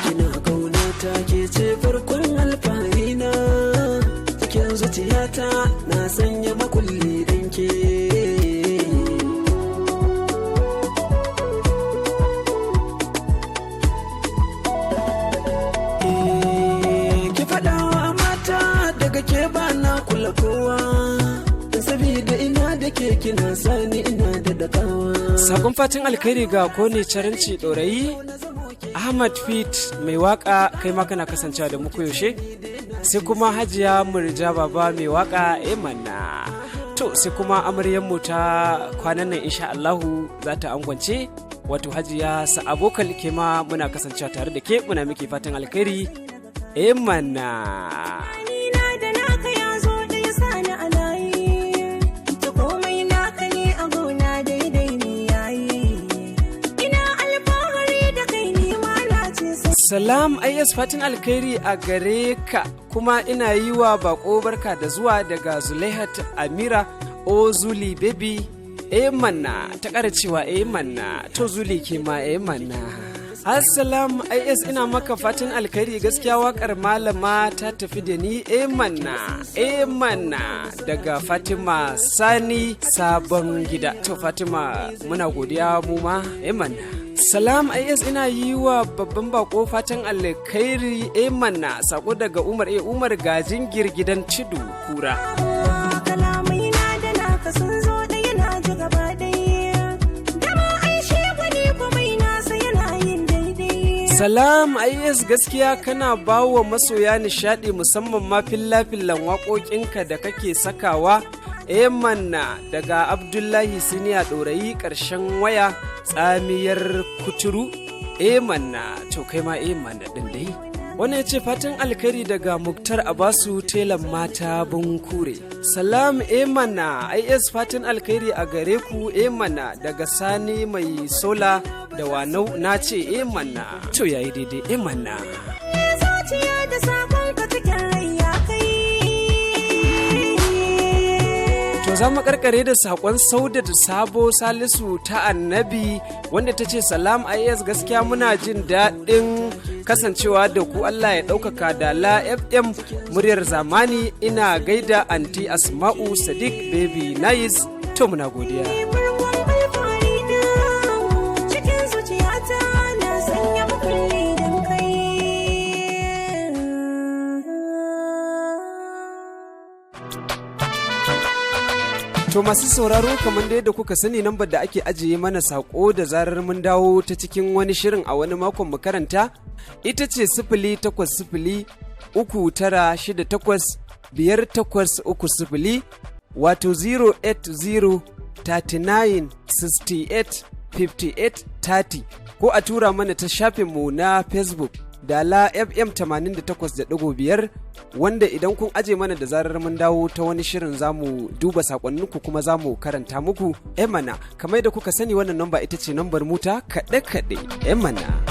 Kina kaunata ke ce farkon cikin zuciyata na sanya makulli danke. Ki faɗawa mata daga ke ba na kula kowa, saboda ina da ke kina sani ina da dakawa. Sakon fatan alkhairi ga kone caranci ɗorayi Ahmad Fit mai waka, kai ma kana kasancewa da muku yaushe. Sai kuma Hajiya Murja Baba mai waka Emanna. To sai kuma amaryanmu ta kwanan nan insha Allahu za ta angwance, wato Hajiya Sa'abokal, ke ma muna kasancewa tare da ke, muna miki fatan alkhairi Emanna. Salam IS fatin alkhairi a gare ka, kuma ina yi wa bako barka da zuwa daga Zulaihat Amira o Zuli baby Emanna, ta ƙara cewa Emanna, to Zuli ke ma Emanna. Assalam IS ina maka fatan alkhairi, gaskiya wakar malama ta tafi da ni Emanna. Emanna daga Fatima Sani Sabon Gida. To Fatima muna godiya mu ma Emanna. Salam IS ina yi wa babban bako fatan alkhairi Emanna, sako daga Umar Umar gajin girgidan Tudu Kura. Salam IS gaskiya kana bawa masoya nishadi, musamman ma filla-fillan waƙoƙinka da kake sakawa. Emanna daga Abdullahi Siniya ɗorayi ƙarshen waya tsamiyar kuturu. Emanna to kai ma Emanna ɗin dai. Wani ya ce fatan alkhairi daga Muktar Abasu telan mata Bunkure. Salam Emanna IS fatan alkhairi a gare ku Emanna daga Sani mai sola da Wanau, na ce Emanna. To yayi daidai Emanna. Za mu karkare da sakon Saudat Sabo Salisu ta Annabi, wanda ta ce salam IS gaskiya muna jin daɗin kasancewa da ku, Allah ya ɗaukaka DALA FM muryar zamani, ina gaida anti Asma'u Sadiq baby nice. To muna godiya. To masu sauraro, kamar da yadda kuka sani, lambar da ake ajiye mana sako da zarar mun dawo ta cikin wani shirin a wani makon mu karanta ita ce 08068685830, wato 08039685830, ko a tura mana ta shafinmu na Facebook DALA FM 88.5, wanda idan kun aje mana da zarar mun dawo ta wani shirin zamu duba sakonninku kuma zamu karanta muku. Emana, kamar da kuka sani wannan namba ita ce nambar muta kaɗe-kaɗe Emana.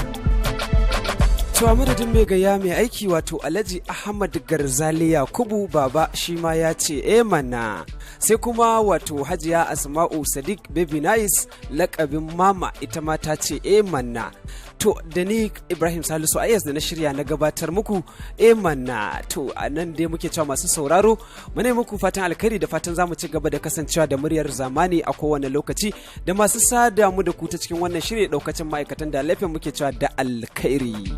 To a madadin mai gaya mai aiki wato Alhaji Ahmad Garzali Yakubu Baba, shi ma ya ce Emana. Sai kuma wato Hajiya Asma'u Sadiq baby nice lakabin mama, ita ma ta ce Emana. To da ni Ibrahim Salisu IS da na shirya na gabatar muku Emanna. To a nan dai muke cewa masu sauraro mune muku fatan alkhairi, da fatan zamu ci gaba da kasancewa da muryar zamani a kowane lokaci, da masu sada mu da ku ta cikin wannan shirye daukacin ma'aikatan da lafiya muke cewa da alkhairi.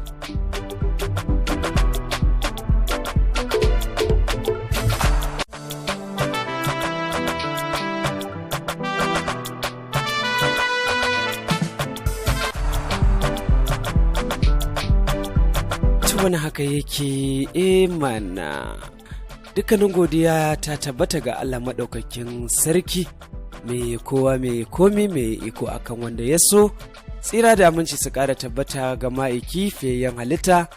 Wani haka yake Emanna. Dukkanin godiya ta tabbata ga Allah maɗaukakin sarki, mai kowa mai komi mai iko akan wanda ya so. Tsira da aminci su ƙara tabbata ga ma'aiki fiyayyen halitta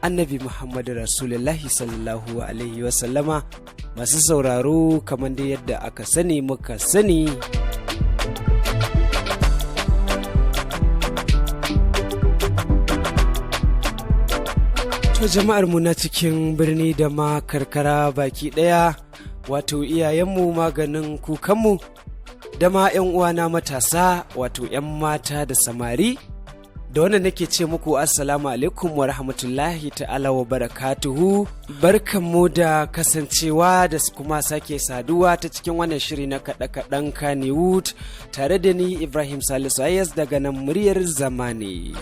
Annabi Muhammadu Rasulullahi sallallahu alaihi wasallama. Masu sauraro, kamar da yadda aka sani muka sani, to jama'ar mu na cikin birni da ma karkara baki daya, wato iyayenmu maganin kukanmu, da ma 'yan uwana matasa, wato 'yan mata da samari, da wannan nake ce muku assalamu alaikum wa rahmatullahi ta'ala wa barakatuhu. Barkanmu da kasancewa da kuma sake saduwa ta cikin wannan shiri na kaɗe-kaɗen Kannywood tare da ni Ibrahim Salisu Ayas daga nan muryar zamani.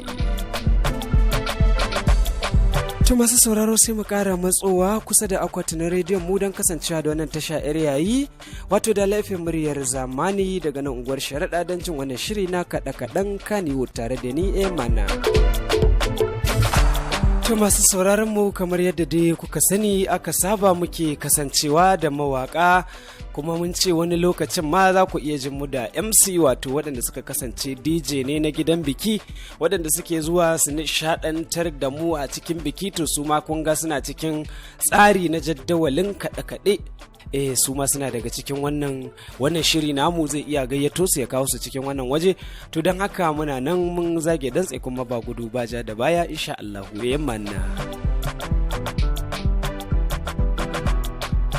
To masu sauraro sai mu kara matsowa kusa da akwatin rediyon mu don kasancewa da wannan tasha yar yayi wato DALA FM muryar zamani daga nan unguwar Sharaɗa don jin wannan shiri na kaɗe-kaɗen Kannywood tare da ni Emana. To masu sauraron mu kamar yadda dai kuka sani aka saba muke kasancewa da mawaka kuma mun ce wani lokacin ma za ku iya jin mu da MC wato waɗanda suka kasance DJ ne na gidan biki waɗanda suke zuwa su nishaɗantar da mu a cikin biki to su ma kun ga suna cikin tsari na jaddawalin kaɗe-kaɗe. Su ma suna daga cikin wannan shiri namu zai iya gayyato su ya kawo su cikin wannan waje to don haka muna nan mun zage dantse kuma ba gudu ba ja da baya insha Allah yammanna.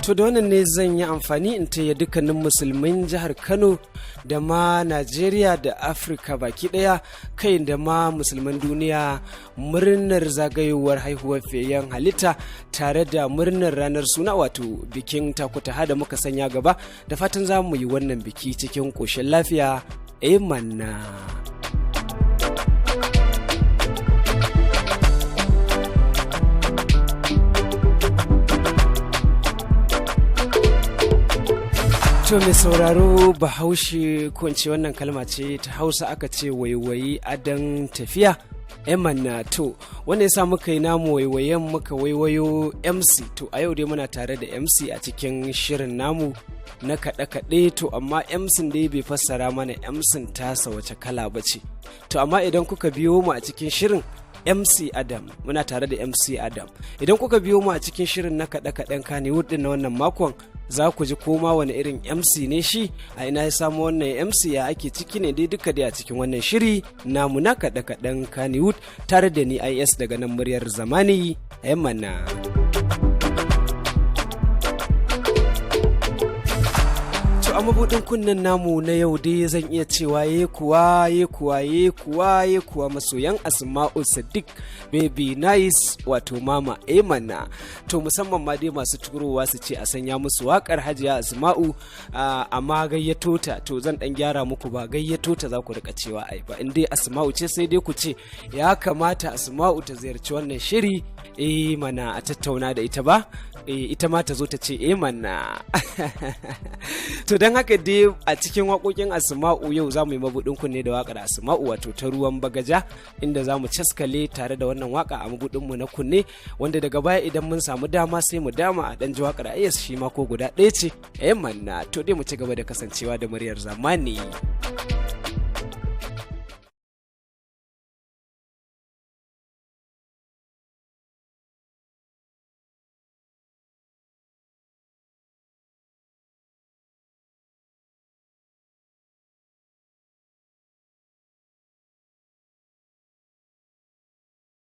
To da wannan ne zan yi amfani in taya dukkanin musulmin jihar Kano da ma Najeriya da Afirka baki daya kai da ma musulman duniya murnar zagayowar haihuwar fiyayyen halitta tare da murnar ranar suna wato bikin takutaha da muka sanya gaba da fatan za mu yi wannan biki cikin ƙoshin lafiya manna. To mai sauraro bahaushe ko in ce wannan kalma ce ta Hausa aka ce waiwayi adan tafiya manna to wanda ya sa muka yi namu waiwayen muka waiwayo MC to a yau dai muna tare da MC a cikin shirin namu na kaɗe-kaɗe to amma MC dai bai fassara mana MC tasa wace kala ba ce to amma idan kuka biyo mu a cikin shirin MC Adam muna tare da MC Adam idan kuka biyo mu a cikin shirin na kaɗe-kaɗen Kannywood din na wannan makon za ku ji koma wani irin MC ne shi a ina ya samu wannan MC ya ake ciki ne dai duka dai a cikin wannan shiri namu na kaɗe-kaɗen Kannywood tare da ni IS daga nan muryar zamani mana. A mabuɗin kunnen namu na yau dai zan iya cewa ye kuwa masoyan Asma'u Sadiq baby nice wato mama Emana to musamman ma dai masu turowa su ce a sanya musu waƙar Hajiya Asma'u amma gayyato ta to zan dan gyara muku ba gayyato ta za ku rika cewa ai ba in dai Asma'u ce sai dai ku ce ya kamata Asma'u ta ziyarci wannan shiri mana a tattauna da ita ba ita ma ta zo ta ce mana to don haka dai a cikin waƙoƙin Asma'u yau za mu yi mabuɗin kunne da waƙar Asma'u wato ta ruwan bagaja inda za mu caskale tare da wannan waƙa a mabuɗinmu na kunne wanda daga baya idan mun samu dama sai mu dama a ɗan ji waƙar Ayas shi ma ko guda ɗaya ce mana to dai mu ci gaba da kasancewa da muryar zamani.